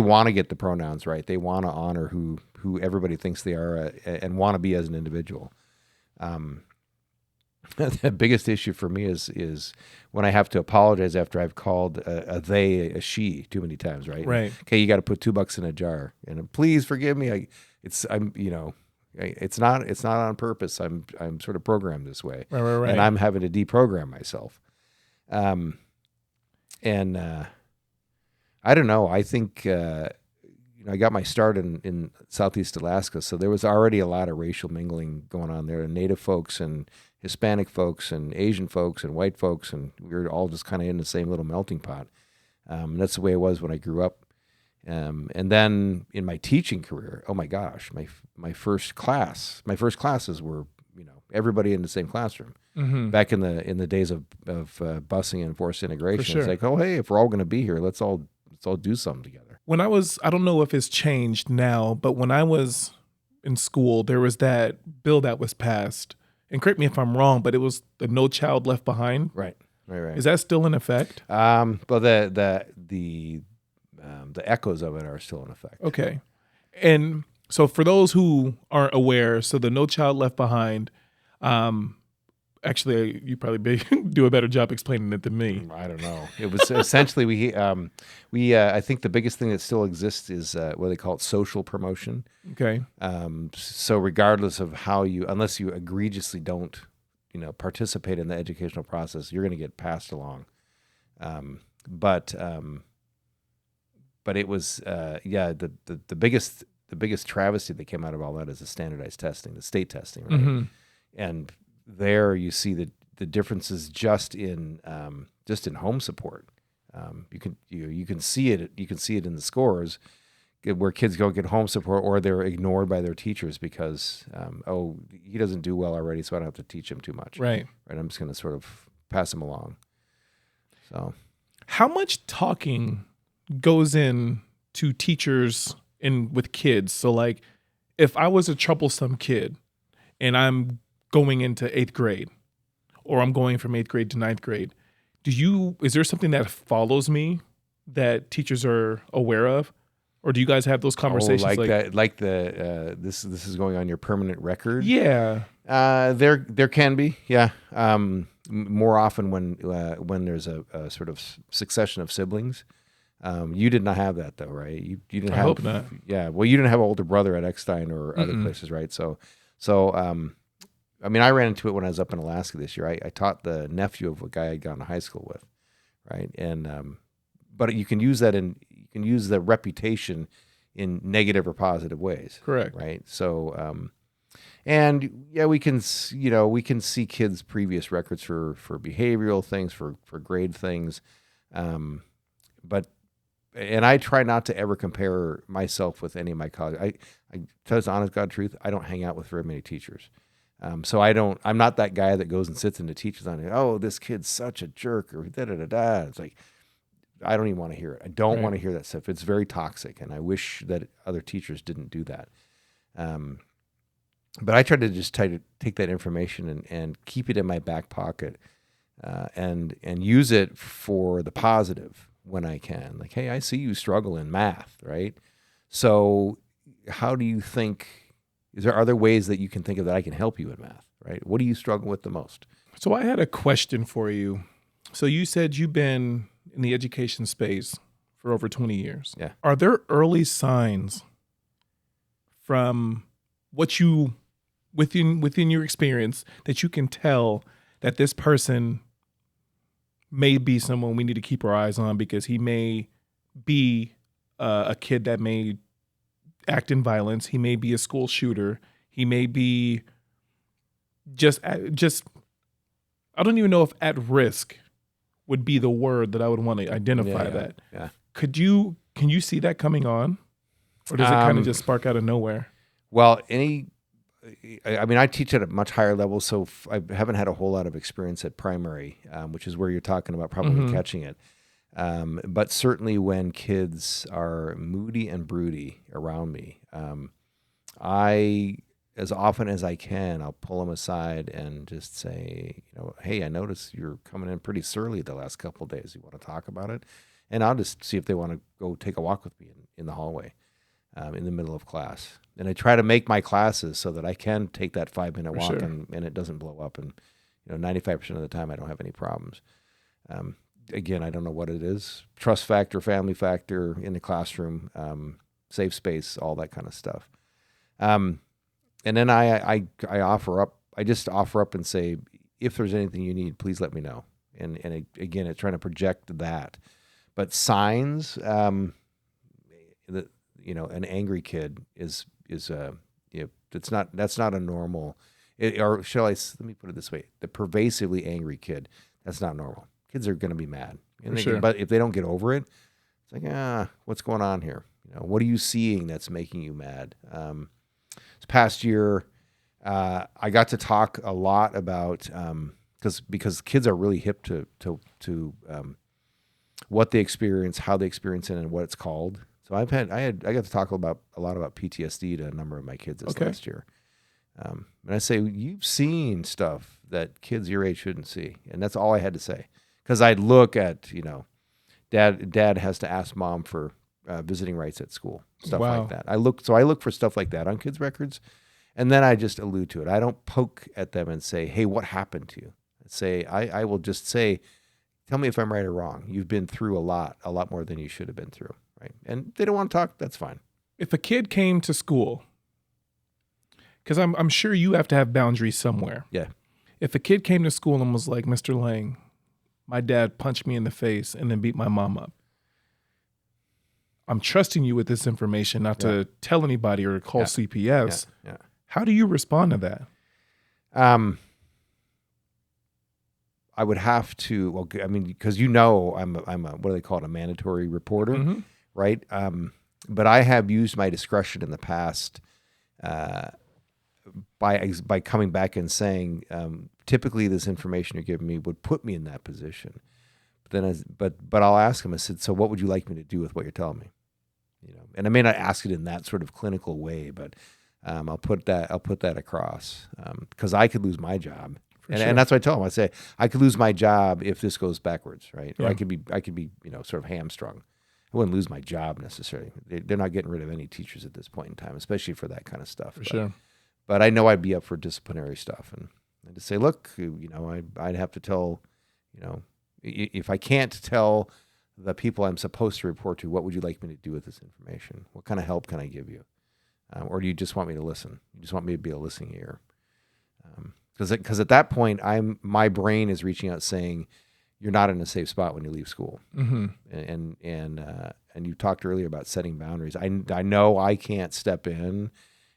want to get the pronouns right. They want to honor who everybody thinks they are and want to be as an individual. The biggest issue for me is when I have to apologize after I've called a they a she too many times, right? Right. Okay, you got to put $2 in a jar, and please forgive me. It's not on purpose. I'm sort of programmed this way, Right. and I'm having to deprogram myself. And I don't know. I think I got my start in Southeast Alaska, so there was already a lot of racial mingling going on there. And Native folks and Hispanic folks and Asian folks and white folks, and we were all just kind of in the same little melting pot. And that's the way it was when I grew up. And then in my teaching career, oh my gosh, my first classes were everybody in the same classroom. Back in the days of busing and forced integration, sure. It's like, oh hey, if we're all going to be here, let's all do something together. I don't know if it's changed now, but when I was in school, there was that bill that was passed, and correct me if I'm wrong, but it was the No Child Left Behind. Right. Is that still in effect? Well, the echoes of it are still in effect. Okay. And so for those who aren't aware, so the No Child Left Behind, actually, you probably do a better job explaining it than me. I don't know. It was essentially we I think the biggest thing that still exists is what they call it social promotion. Okay. So regardless of unless you egregiously don't, participate in the educational process, you're going to get passed along. But it was the biggest travesty that came out of all that is the standardized testing, the state testing, right? And there you see the differences just in home support. You can see it in the scores where kids go get home support or they're ignored by their teachers because he doesn't do well already, so I don't have to teach him too much. Right. I'm just going to sort of pass him along. So, how much talking goes in to teachers with kids? So like, if I was a troublesome kid and I'm going into 8th grade, or I'm going from 8th grade to 9th grade, is there something that follows me that teachers are aware of? Or do you guys have those conversations? This is going on your permanent record? Yeah. There can be, yeah. More often when there's a sort of succession of siblings. You did not have that though, right? You didn't have. I hope not. Yeah. Well, you didn't have an older brother at Eckstein or other places, right? So I ran into it when I was up in Alaska this year. I taught the nephew of a guy I'd gone to high school with, right? And but you can use the reputation in negative or positive ways. Correct. Right. So and yeah, we can see kids' previous records for behavioral things, for grade things, but I try not to ever compare myself with any of my colleagues. I tell you the honest God truth, I don't hang out with very many teachers. So I'm not that guy that goes and sits in the teacher's on it. Oh, this kid's such a jerk or da-da-da-da. It's like, I don't even want to hear it. I don't want to hear that stuff. It's very toxic. And I wish that other teachers didn't do that. But I try to just take that information and keep it in my back pocket, and use it for the positive when I can. Like, hey, I see you struggle in math, right? So how do you think, are there ways that you can think of that I can help you in math, right? What do you struggle with the most? So I had a question for you. So you said you've been in the education space for over 20 years. Yeah. Are there early signs from what you, within your experience, that you can tell that this person may be someone we need to keep our eyes on because he may be a kid that may act in violence. He may be a school shooter. He may be just I don't even know if at risk would be the word that I would want to identify that. Yeah. Can you see that coming on? Or does it kind of just spark out of nowhere? Well, I teach at a much higher level, so I haven't had a whole lot of experience at primary, which is where you're talking about probably catching it. But certainly when kids are moody and broody around me, as often as I can, I'll pull them aside and just say, hey, I notice you're coming in pretty surly the last couple of days. You want to talk about it? And I'll just see if they want to go take a walk with me in the hallway, in the middle of class. And I try to make my classes so that I can take that 5-minute walk sure. and it doesn't blow up. And 95% of the time I don't have any problems. Again, I don't know what it is. Trust factor, family factor in the classroom, safe space, all that kind of stuff. And then I offer up. I just offer up and say, if there's anything you need, please let me know. And again, it's trying to project that. But signs, an angry kid is that's not a normal. Or let me put it this way: the pervasively angry kid, that's not normal. Kids are going to be mad, but if they don't get over it, it's like, what's going on here? What are you seeing that's making you mad? This past year, I got to talk a lot about because kids are really hip to what they experience, how they experience it, and what it's called. So I got to talk a lot about PTSD to a number of my kids this last year. And I say, you've seen stuff that kids your age shouldn't see, and that's all I had to say. Because I'd look at, dad has to ask mom for visiting rights at school, stuff like that. I look for stuff like that on kids' records, and then I just allude to it. I don't poke at them and say, hey, what happened to you? I will just say, tell me if I'm right or wrong. You've been through a lot more than you should have been through, right? And if they don't want to talk, that's fine. If a kid came to school, because I'm sure you have to have boundaries somewhere. Yeah. If a kid came to school and was like, Mr. Lange, my dad punched me in the face and then beat my mom up. I'm trusting you with this information not to tell anybody or call CPS. Yeah. How do you respond to that? I would have to, because I'm a what do they call it, a mandatory reporter, right? But I have used my discretion in the past by coming back and saying, typically this information you're giving me would put me in that position. But I'll ask them. I said, so what would you like me to do with what you're telling me? And I may not ask it in that sort of clinical way, but I'll put that across because I could lose my job, and that's what I tell them. I say I could lose my job if this goes backwards, right? Yeah. Or I could be sort of hamstrung. I wouldn't lose my job necessarily. They're not getting rid of any teachers at this point in time, especially for that kind of stuff. But I know I'd be up for disciplinary stuff, and to say, look, I'd have to tell, if I can't tell the people I'm supposed to report to, what would you like me to do with this information? What kind of help can I give you? Or do you just want me to listen? You just want me to be a listening ear? Because at that point, my brain is reaching out saying, you're not in a safe spot when you leave school. Mm-hmm. And you talked earlier about setting boundaries. I know I can't step in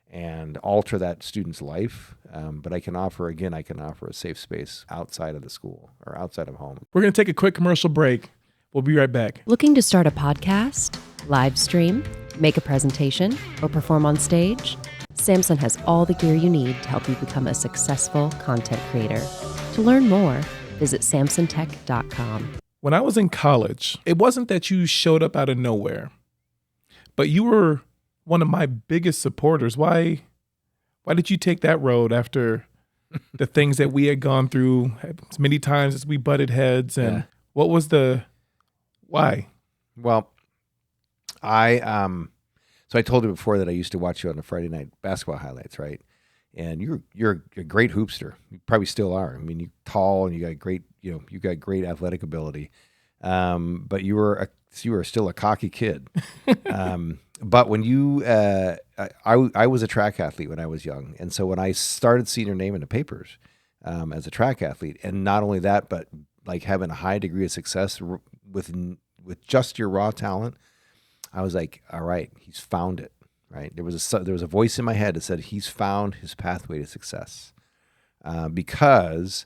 and alter that student's life, but I can offer a safe space outside of the school or outside of home. We're going to take a quick commercial break. We'll be right back. Looking to start a podcast, live stream, make a presentation, or perform on stage? Samson has all the gear you need to help you become a successful content creator. To learn more, visit samsontech.com. When I was in college, it wasn't that you showed up out of nowhere, but you were one of my biggest supporters. Why Why did you take that road after the things that we had gone through as many times as we butted heads? And what was why? Well, so I told you before that I used to watch you on the Friday night basketball highlights, right? And you're a great hoopster. You probably still are. I mean, you're tall and you got great athletic ability. But you were still a cocky kid. But when I was a track athlete when I was young. And so when I started seeing your name in the papers, as a track athlete, and not only that, but like having a high degree of success with just your raw talent, I was like, all right, he's found it, right? There was a voice in my head that said he's found his pathway to success, because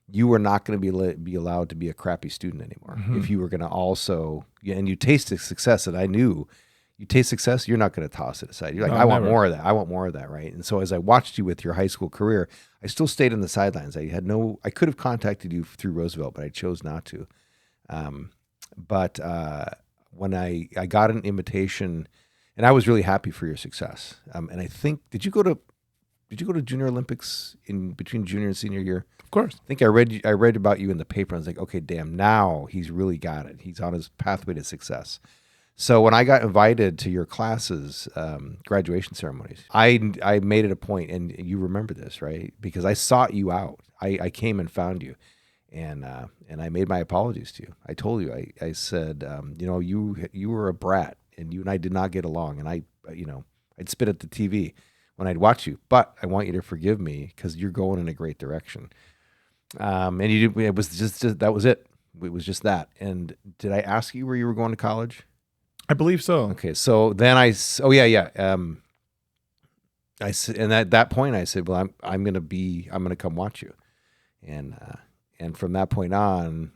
you were not going to be allowed to be a crappy student anymore. Mm-hmm. If you were going to also, and you tasted success, and I knew you taste success, you're not going to toss it aside. You're like, No, I want never. more of that. I want more of that, right? And so as I watched you with your high school career, I still stayed on the sidelines. I could have contacted you through Roosevelt, but I chose not to. But when I got an invitation, and I was really happy for your success. And I think, did you go to Junior Olympics in between junior and senior year? Of course. I think I read about you in the paper. I was like, okay, damn, now he's really got it. He's on his pathway to success. So when I got invited to your classes, graduation ceremonies, I made it a point, and you remember this, right? Because I sought you out. I came and found you, and I made my apologies to you. I told you, I said, you were a brat, and you and I did not get along, and I'd spit at the TV when I'd watch you, but I want you to forgive me because you're going in a great direction. And it was just that was it. It was just that. And did I ask you where you were going to college? I believe so. Okay, so then I said, and at that point I said, well, I'm gonna come watch you, and from that point on,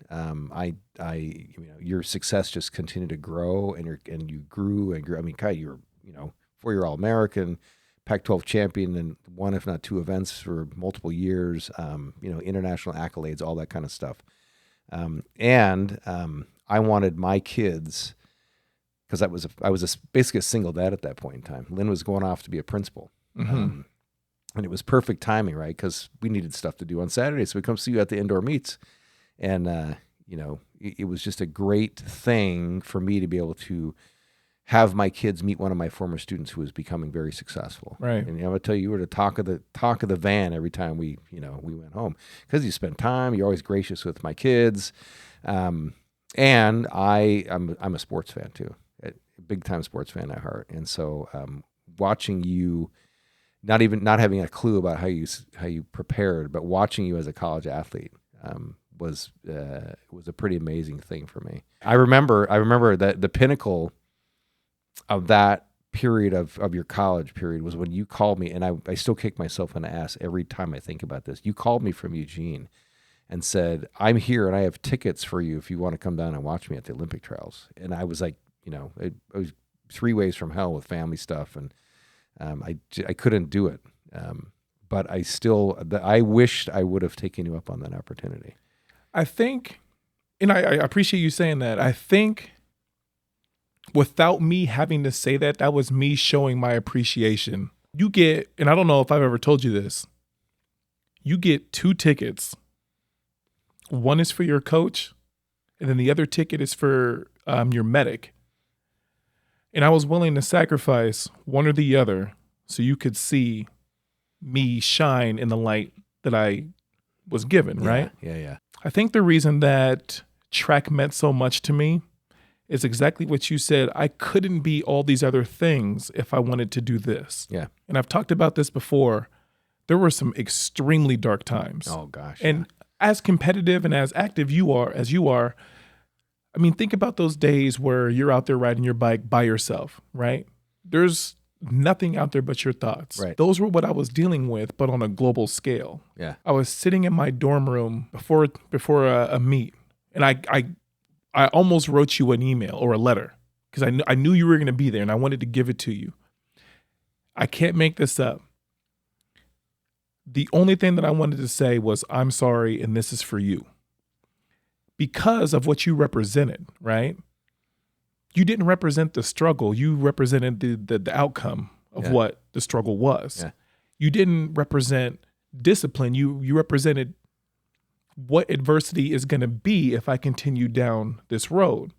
your success just continued to grow, and you grew and grew. I mean, Kai, you were 4-year All-American, Pac-12 champion, and one if not two events for multiple years. International accolades, all that kind of stuff, and I wanted my kids. Because I was basically a single dad at that point in time. Lynn was going off to be a principal. Mm-hmm. And it was perfect timing, right? Because we needed stuff to do on Saturday. So we come see you at the indoor meets. And, it was just a great thing for me to be able to have my kids meet one of my former students who was becoming very successful. Right. And I'm going to tell you were the talk of the van every time we went home. Because you spend time. You're always gracious with my kids. And I'm a sports fan too. Big time sports fan at heart, and so watching you, not having a clue about how you prepared, but watching you as a college athlete was a pretty amazing thing for me. I remember that the pinnacle of that period of your college period was when you called me, and I still kick myself in the ass every time I think about this. You called me from Eugene and said, "I'm here and I have tickets for you if you want to come down and watch me at the Olympic trials." And I was like, I was 3 ways from hell with family stuff, and I couldn't do it. But I wished I would have taken you up on that opportunity. I think, and I appreciate you saying that. I think without me having to say that, that was me showing my appreciation. You get, and I don't know if I've ever told you this, you get 2 tickets. One is for your coach, and then the other ticket is for your medic. And I was willing to sacrifice one or the other so you could see me shine in the light that I was given, right? Yeah. I think the reason that track meant so much to me is exactly what you said. I couldn't be all these other things if I wanted to do this. Yeah. And I've talked about this before. There were some extremely dark times. Oh, gosh. And as competitive and as active as you are, I mean, think about those days where you're out there riding your bike by yourself, right? There's nothing out there but your thoughts. Right. Those were what I was dealing with, but on a global scale. Yeah. I was sitting in my dorm room before a meet, and I almost wrote you an email or a letter because I knew you were going to be there, and I wanted to give it to you. I can't make this up. The only thing that I wanted to say was, I'm sorry, and this is for you. Because of what you represented, right? You didn't represent the struggle. You represented the outcome of what the struggle was. Yeah. You didn't represent discipline. You represented what adversity is going to be if I continue down this road.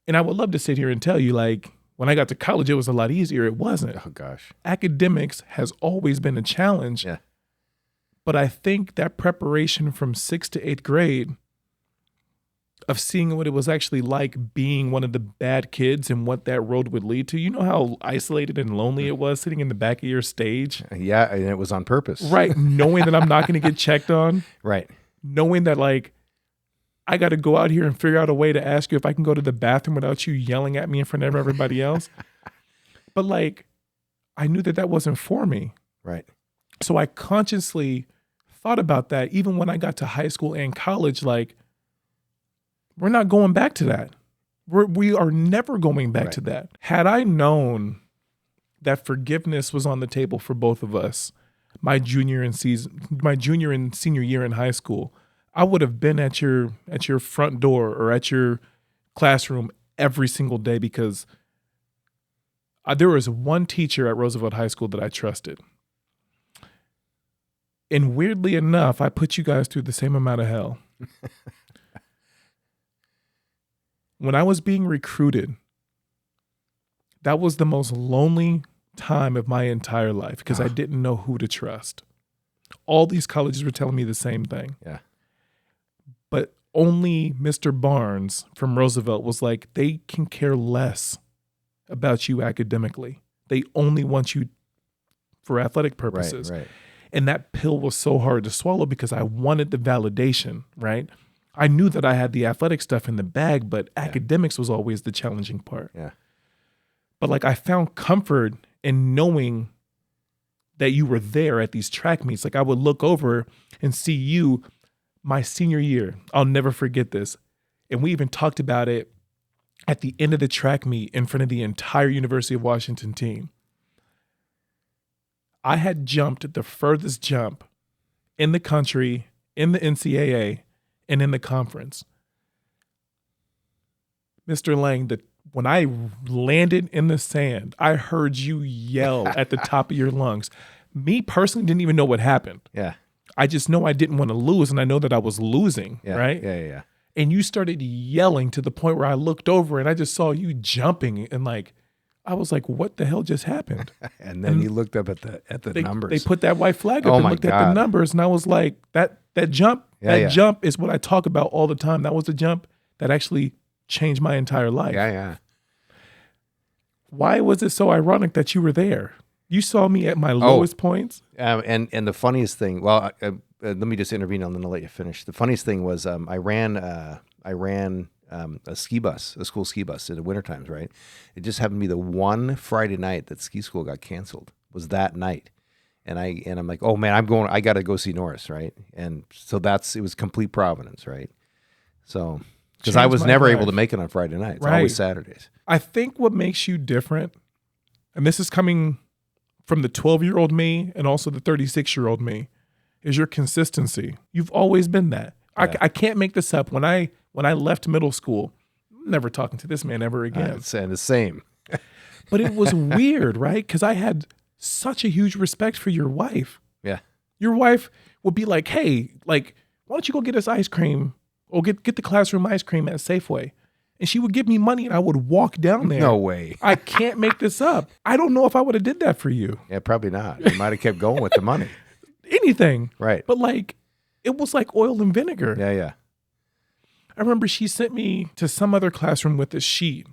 And I would love to sit here and tell you, like, when I got to college, it was a lot easier. It wasn't. Oh, gosh. Academics has always been a challenge. Yeah. But I think that preparation from 6th to 8th grade of seeing what it was actually like being one of the bad kids and what that road would lead to. You know how isolated and lonely it was sitting in the back of your stage? Yeah, and it was on purpose. Right. Knowing that I'm not going to get checked on. Right. Knowing that, like, I got to go out here and figure out a way to ask you if I can go to the bathroom without you yelling at me in front of everybody else. But, like, I knew that wasn't for me. Right. So I consciously thought about that even when I got to high school and college. Like, we're not going back to that. We are never going back to that. Had I known that forgiveness was on the table for both of us, my junior and senior year in high school, I would have been at your front door or at your classroom every single day, because there was one teacher at Roosevelt High School that I trusted. And weirdly enough, I put you guys through the same amount of hell. When I was being recruited, that was the most lonely time of my entire life, because I didn't know who to trust. All these colleges were telling me the same thing. Yeah. But only Mr. Barnes from Roosevelt was like, they can care less about you academically. They only want you for athletic purposes. Right. And that pill was so hard to swallow because I wanted the validation, right? I knew that I had the athletic stuff in the bag, but academics was always the challenging part. Yeah. But, like, I found comfort in knowing that you were there at these track meets. Like, I would look over and see you my senior year. I'll never forget this. And we even talked about it at the end of the track meet in front of the entire University of Washington team. I had jumped the furthest jump in the country, in the NCAA, and in the conference. Mr. Lange, when I landed in the sand, I heard you yell at the top of your lungs. Me personally didn't even know what happened. Yeah. I just know I didn't want to lose, and I know that I was losing, right? Yeah. And you started yelling to the point where I looked over and I just saw you jumping, and, like, I was like, what the hell just happened? And then you looked up at the numbers. They put that white flag up and looked at the numbers, and I was like, that jump, jump is what I talk about all the time. That was the jump that actually changed my entire life. Yeah. Why was it so ironic that you were there? You saw me at my lowest points. And the funniest thing, well, let me just intervene and then I'll let you finish. The funniest thing was I ran a ski bus, a school ski bus in the winter times, right? It just happened to be the one Friday night that ski school got canceled, was that night. And I'm like, oh man, I got to go see Norris, right? And so it was complete providence, right? So, because I was never able to make it on Friday nights, always Saturdays. I think what makes you different, and this is coming from the 12-year-old me and also the 36-year-old me, is your consistency. You've always been that. Yeah. I can't make this up. When I left middle school, I'm never talking to this man ever again. And the same. But it was weird, right? Because I had such a huge respect for your wife. Yeah. Your wife would be like, hey, like, why don't you go get us ice cream or get the classroom ice cream at Safeway? And she would give me money and I would walk down there. No way. I can't make this up. I don't know if I would have did that for you. Yeah, probably not. You might have kept going with the money. Anything. Right. But, like, it was like oil and vinegar. Yeah. I remember she sent me to some other classroom with a sheet.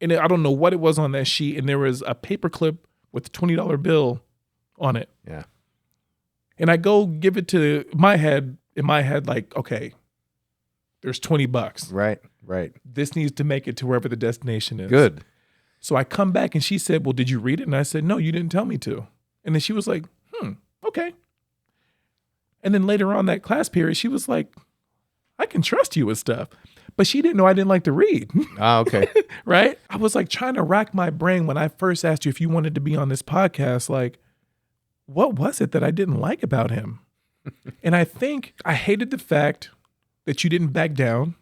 And I don't know what it was on that sheet. And there was a paper clip with a $20 bill on it. Yeah. And I go give it to in my head, like, okay, there's $20. Right. This needs to make it to wherever the destination is. Good. So I come back and she said, well, did you read it? And I said, no, you didn't tell me to. And then she was like, okay. And then later on that class period, she was like, I can trust you with stuff. But she didn't know I didn't like to read. Ah, okay. Right? I was like trying to rack my brain when I first asked you if you wanted to be on this podcast, like, what was it that I didn't like about him? And I think I hated the fact that you didn't back down.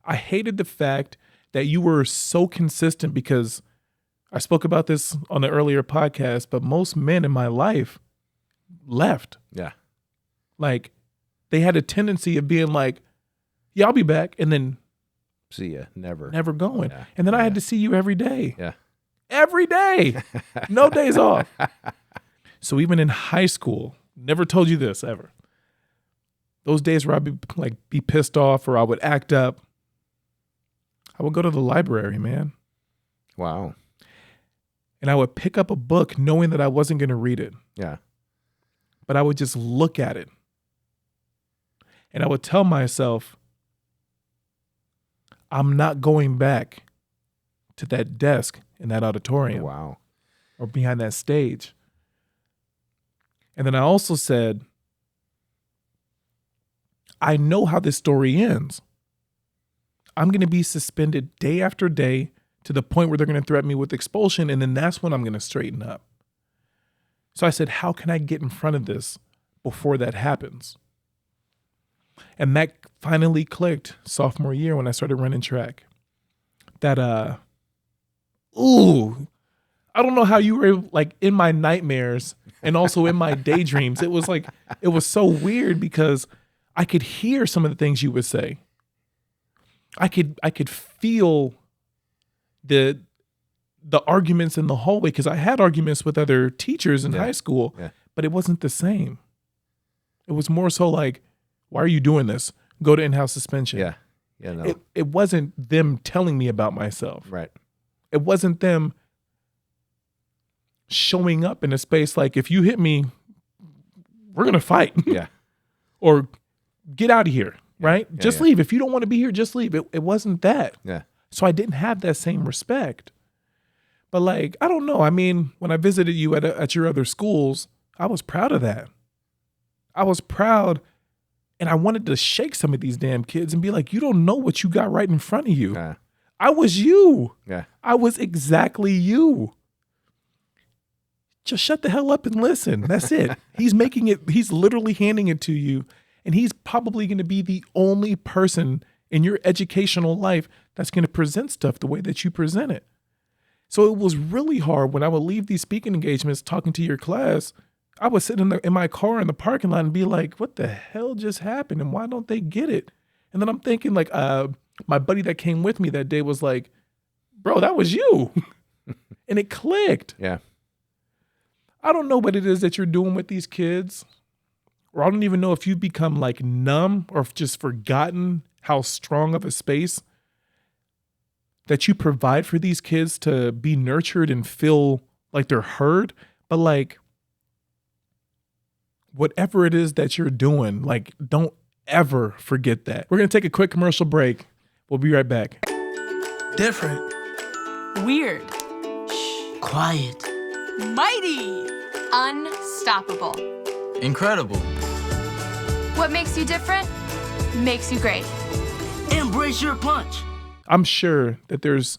I hated the fact that you were so consistent, because I spoke about this on the earlier podcast, but most men in my life left. Yeah. Like, they had a tendency of being like, yeah, I'll be back, and then See ya. Never. never going. Yeah. And then I had Yeah. to see you every day. Yeah. Every day. No days off. So even in high school, never told you this ever. Those days where I'd be pissed off or I would act up, I would go to the library, man. Wow. And I would pick up a book knowing that I wasn't going to read it, Yeah. but I would just look at it. And I would tell myself, I'm not going back to that desk in that auditorium Wow. or behind that stage. And then I also said, I know how this story ends. I'm going to be suspended day after day to the point where they're going to threaten me with expulsion, and then that's when I'm going to straighten up. So I said, how can I get in front of this before that happens? And that finally clicked sophomore year when I started running track. That, I don't know how you were like in my nightmares and also in my daydreams. It was so weird because I could hear some of the things you would say. I could feel the arguments in the hallway because I had arguments with other teachers in high school, but it wasn't the same. It was more so like, why are you doing this? Go to in-house suspension. Yeah. Yeah. No. It wasn't them telling me about myself. Right. It wasn't them showing up in a space like, if you hit me, we're going to fight. Yeah. Or get out of here, right? Yeah, Just yeah. leave. If you don't want to be here, just leave. It wasn't that. Yeah. So I didn't have that same respect. But like, I don't know. I mean, when I visited you at your other schools, I was proud of that. I was proud, and I wanted to shake some of these damn kids and be like, you don't know what you got right in front of you. Yeah. I was you. Yeah. I was exactly you. Just shut the hell up and listen. That's it. He's literally handing it to you, and he's probably going to be the only person in your educational life that's going to present stuff the way that you present it. So it was really hard when I would leave these speaking engagements talking to your class. I would sit in my car in the parking lot and be like, what the hell just happened? And why don't they get it? And then I'm thinking like, my buddy that came with me that day was like, bro, that was you. And it clicked. Yeah. I don't know what it is that you're doing with these kids, or I don't even know if you've become like numb or just forgotten how strong of a space that you provide for these kids to be nurtured and feel like they're heard. But like, whatever it is that you're doing, like, don't ever forget that. We're going to take a quick commercial break. We'll be right back. Different. Weird. Quiet. Mighty. Unstoppable. Incredible. What makes you different makes you great. Embrace your punch. I'm sure that there's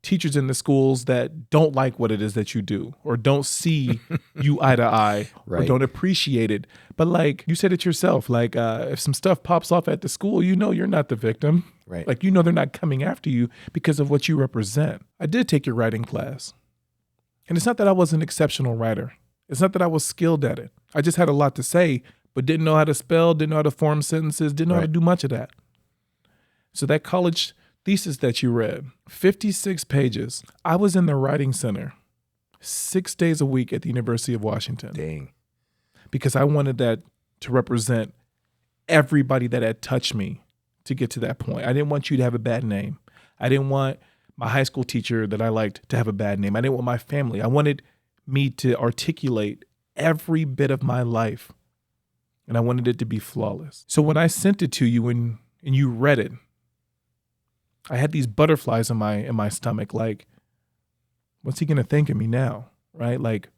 teachers in the schools that don't like what it is that you do, or don't see you eye to eye, or Right. don't appreciate it. But like you said it yourself, like if some stuff pops off at the school, you know you're not the victim. Right. Like, you know they're not coming after you because of what you represent. I did take your writing class. And it's not that I was an exceptional writer. It's not that I was skilled at it. I just had a lot to say, but didn't know how to spell, didn't know how to form sentences, didn't know how to Right. do much of that. So that college thesis that you read, 56 pages. I was in the writing center 6 days a week at the University of Washington Dang. because I wanted that to represent everybody that had touched me to get to that point. I didn't want you to have a bad name. I didn't want my high school teacher that I liked to have a bad name. I didn't want my family. I wanted me to articulate every bit of my life, and I wanted it to be flawless. So when I sent it to you and you read it, I had these butterflies in my stomach. Like, what's he gonna think of me now, right? Like,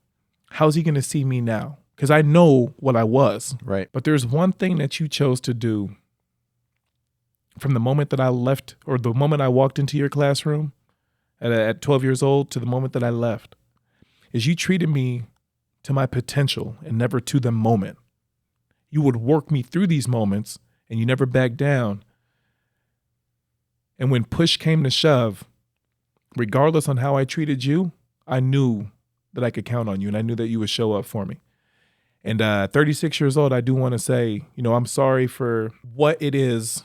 how's he gonna see me now? Because I know what I was. Right. But there's one thing that you chose to do from the moment that I left, or the moment I walked into your classroom at 12 years old to the moment that I left, is you treated me to my potential and never to the moment. You would work me through these moments, and you never backed down. And when push came to shove, regardless on how I treated you, I knew that I could count on you, and I knew that you would show up for me. And 36 years old, I do want to say, I'm sorry for what it is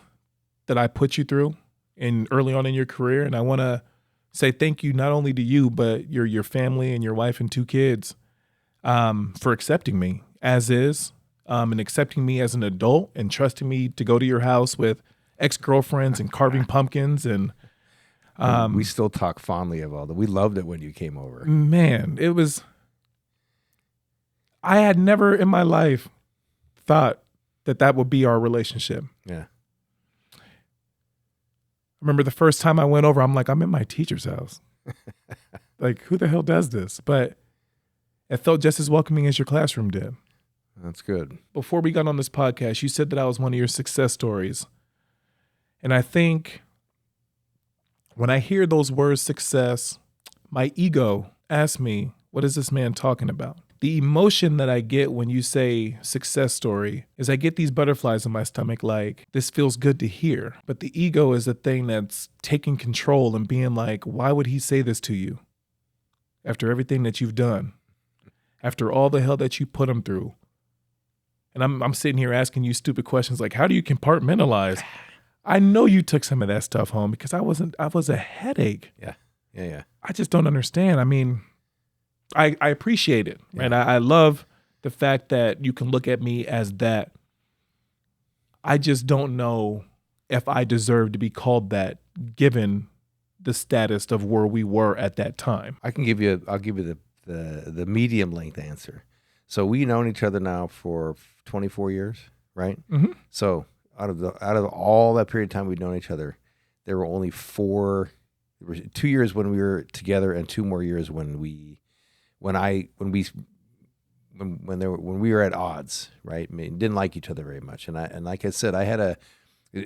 that I put you through early on in your career. And I want to say thank you not only to you, but your family and your wife and 2 kids for accepting me as is, and accepting me as an adult and trusting me to go to your house with ex-girlfriends and carving pumpkins. And we still talk fondly of all that. We loved it when you came over. Man, I had never in my life thought that would be our relationship. Yeah. I remember the first time I went over, I'm like, I'm in my teacher's house. Like, who the hell does this? But it felt just as welcoming as your classroom did. That's good. Before we got on this podcast, you said that I was one of your success stories. And I think when I hear those words success, my ego asks me, what is this man talking about? The emotion that I get when you say success story is I get these butterflies in my stomach like, this feels good to hear. But the ego is the thing that's taking control and being like, why would he say this to you? After everything that you've done, after all the hell that you put him through. And I'm sitting here asking you stupid questions like, how do you compartmentalize? I know you took some of that stuff home because I was a headache. Yeah. I just don't understand. I mean, I appreciate it. Yeah. And I love the fact that you can look at me as that. I just don't know if I deserve to be called that given the status of where we were at that time. I'll give you the medium length answer. So we've known each other now for 24 years, right? Mm-hmm. So out of all that period of time we've known each other, there were only 4. There were 2 years when we were together, and 2 more years when we were at odds, right? I mean, didn't like each other very much, and like I said, I had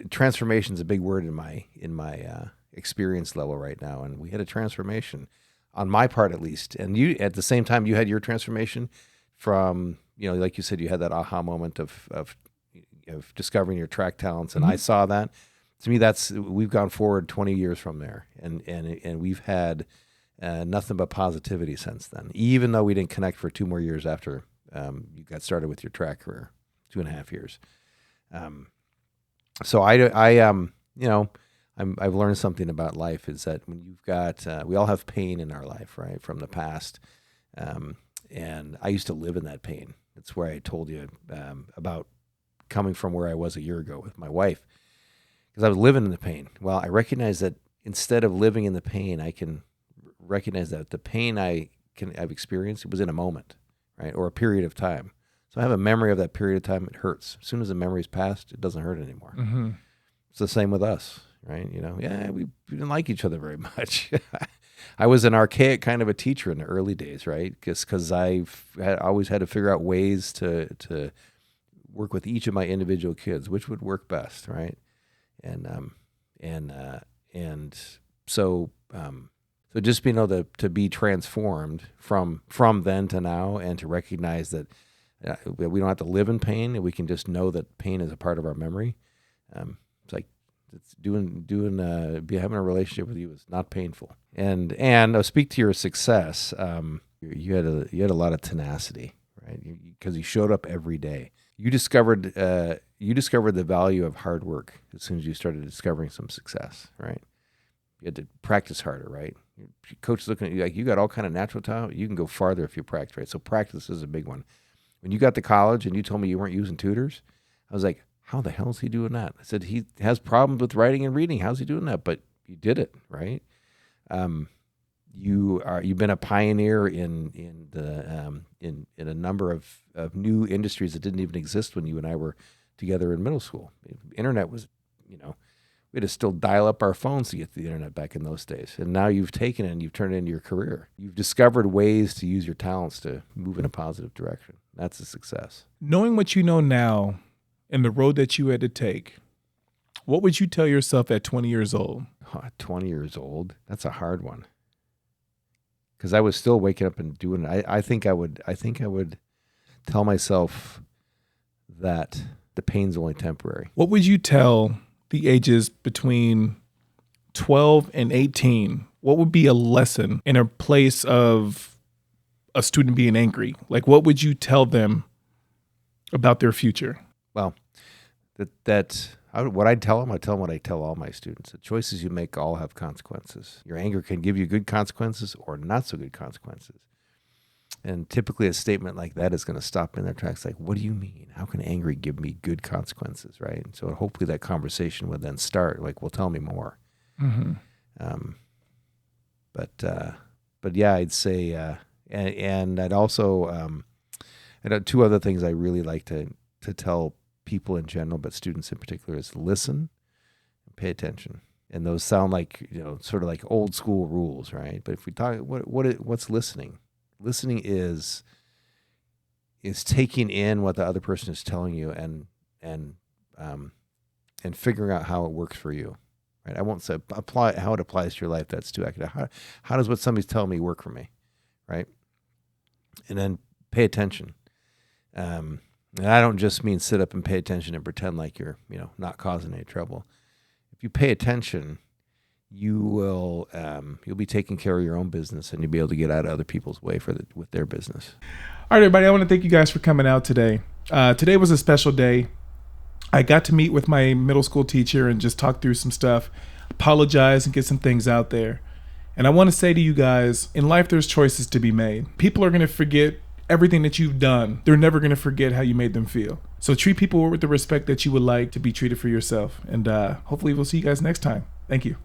transformation's a big word in my experience level right now, and we had a transformation on my part at least, and you at the same time you had your transformation from like you said, you had that aha moment of discovering your track talents, and I saw that. To me, we've gone forward 20 years from there, and we've had nothing but positivity since then. Even though we didn't connect for 2 more years after you got started with your track career, 2.5 years. So I've learned something about life is that when you've got we all have pain in our life, right, from the past, and I used to live in that pain. That's where I told you about coming from where I was a year ago with my wife. Because I was living in the pain. Well, I recognize that instead of living in the pain, I can recognize that the pain I've experienced, it was in a moment, right, or a period of time. So I have a memory of that period of time. It hurts. As soon as the memory's passed, it doesn't hurt anymore. Mm-hmm. It's the same with us, right? We didn't like each other very much. I was an archaic kind of a teacher in the early days, right? Because always had to figure out ways to work with each of my individual kids, which would work best, right? So just being able to be transformed from then to now, and to recognize that we don't have to live in pain, and we can just know that pain is a part of our memory. It's having a relationship with you is not painful. And I'll speak to your success. You had a lot of tenacity, right? Because you showed up every day. You discovered the value of hard work as soon as you started discovering some success, right? You had to practice harder, right? Your coach is looking at you like, you got all kind of natural talent. You can go farther if you practice, right? So practice is a big one. When you got to college and you told me you weren't using tutors, I was like, how the hell is he doing that? I said, he has problems with writing and reading. How's he doing that? But you did it, right? You've been a pioneer in a number of new industries that didn't even exist when you and I were together in middle school. Internet was, we had to still dial up our phones to get to the internet back in those days. And now you've taken it and you've turned it into your career. You've discovered ways to use your talents to move in a positive direction. That's a success. Knowing what you know now and the road that you had to take, what would you tell yourself at 20 years old? 20 years old? That's a hard one. Because I was still waking up and doing it. I think I would tell myself that the pain's only temporary. What would you tell the ages between 12 and 18 what would be a lesson in a place of a student being angry? Like, what would you tell them about their future? Well, what I'd tell them, I tell them what I tell all my students. The choices you make all have consequences. Your anger can give you good consequences or not so good consequences. And typically a statement like that is going to stop in their tracks. Like, what do you mean? How can anger give me good consequences, right? And so hopefully that conversation would then start. Like, well, tell me more. Mm-hmm. But yeah, I'd say, and I'd also, I have two other things I really like to tell people in general, but students in particular, is listen and pay attention. And those sound like, sort of like old school rules, right? But if we talk, what's listening? Listening is taking in what the other person is telling you and figuring out how it works for you, right? I won't say apply how it applies to your life. That's too accurate. How does what somebody's telling me work for me, right? And then pay attention. And I don't just mean sit up and pay attention and pretend like you're, not causing any trouble. If you pay attention, you will you'll be taking care of your own business, and you'll be able to get out of other people's way with their business. All right, everybody, I want to thank you guys for coming out today. Today was a special day. I got to meet with my middle school teacher and just talk through some stuff, apologize, and get some things out there. And I want to say to you guys, in life, there's choices to be made. People are going to forget everything that you've done. They're never going to forget how you made them feel. So treat people with the respect that you would like to be treated for yourself. And hopefully we'll see you guys next time. Thank you.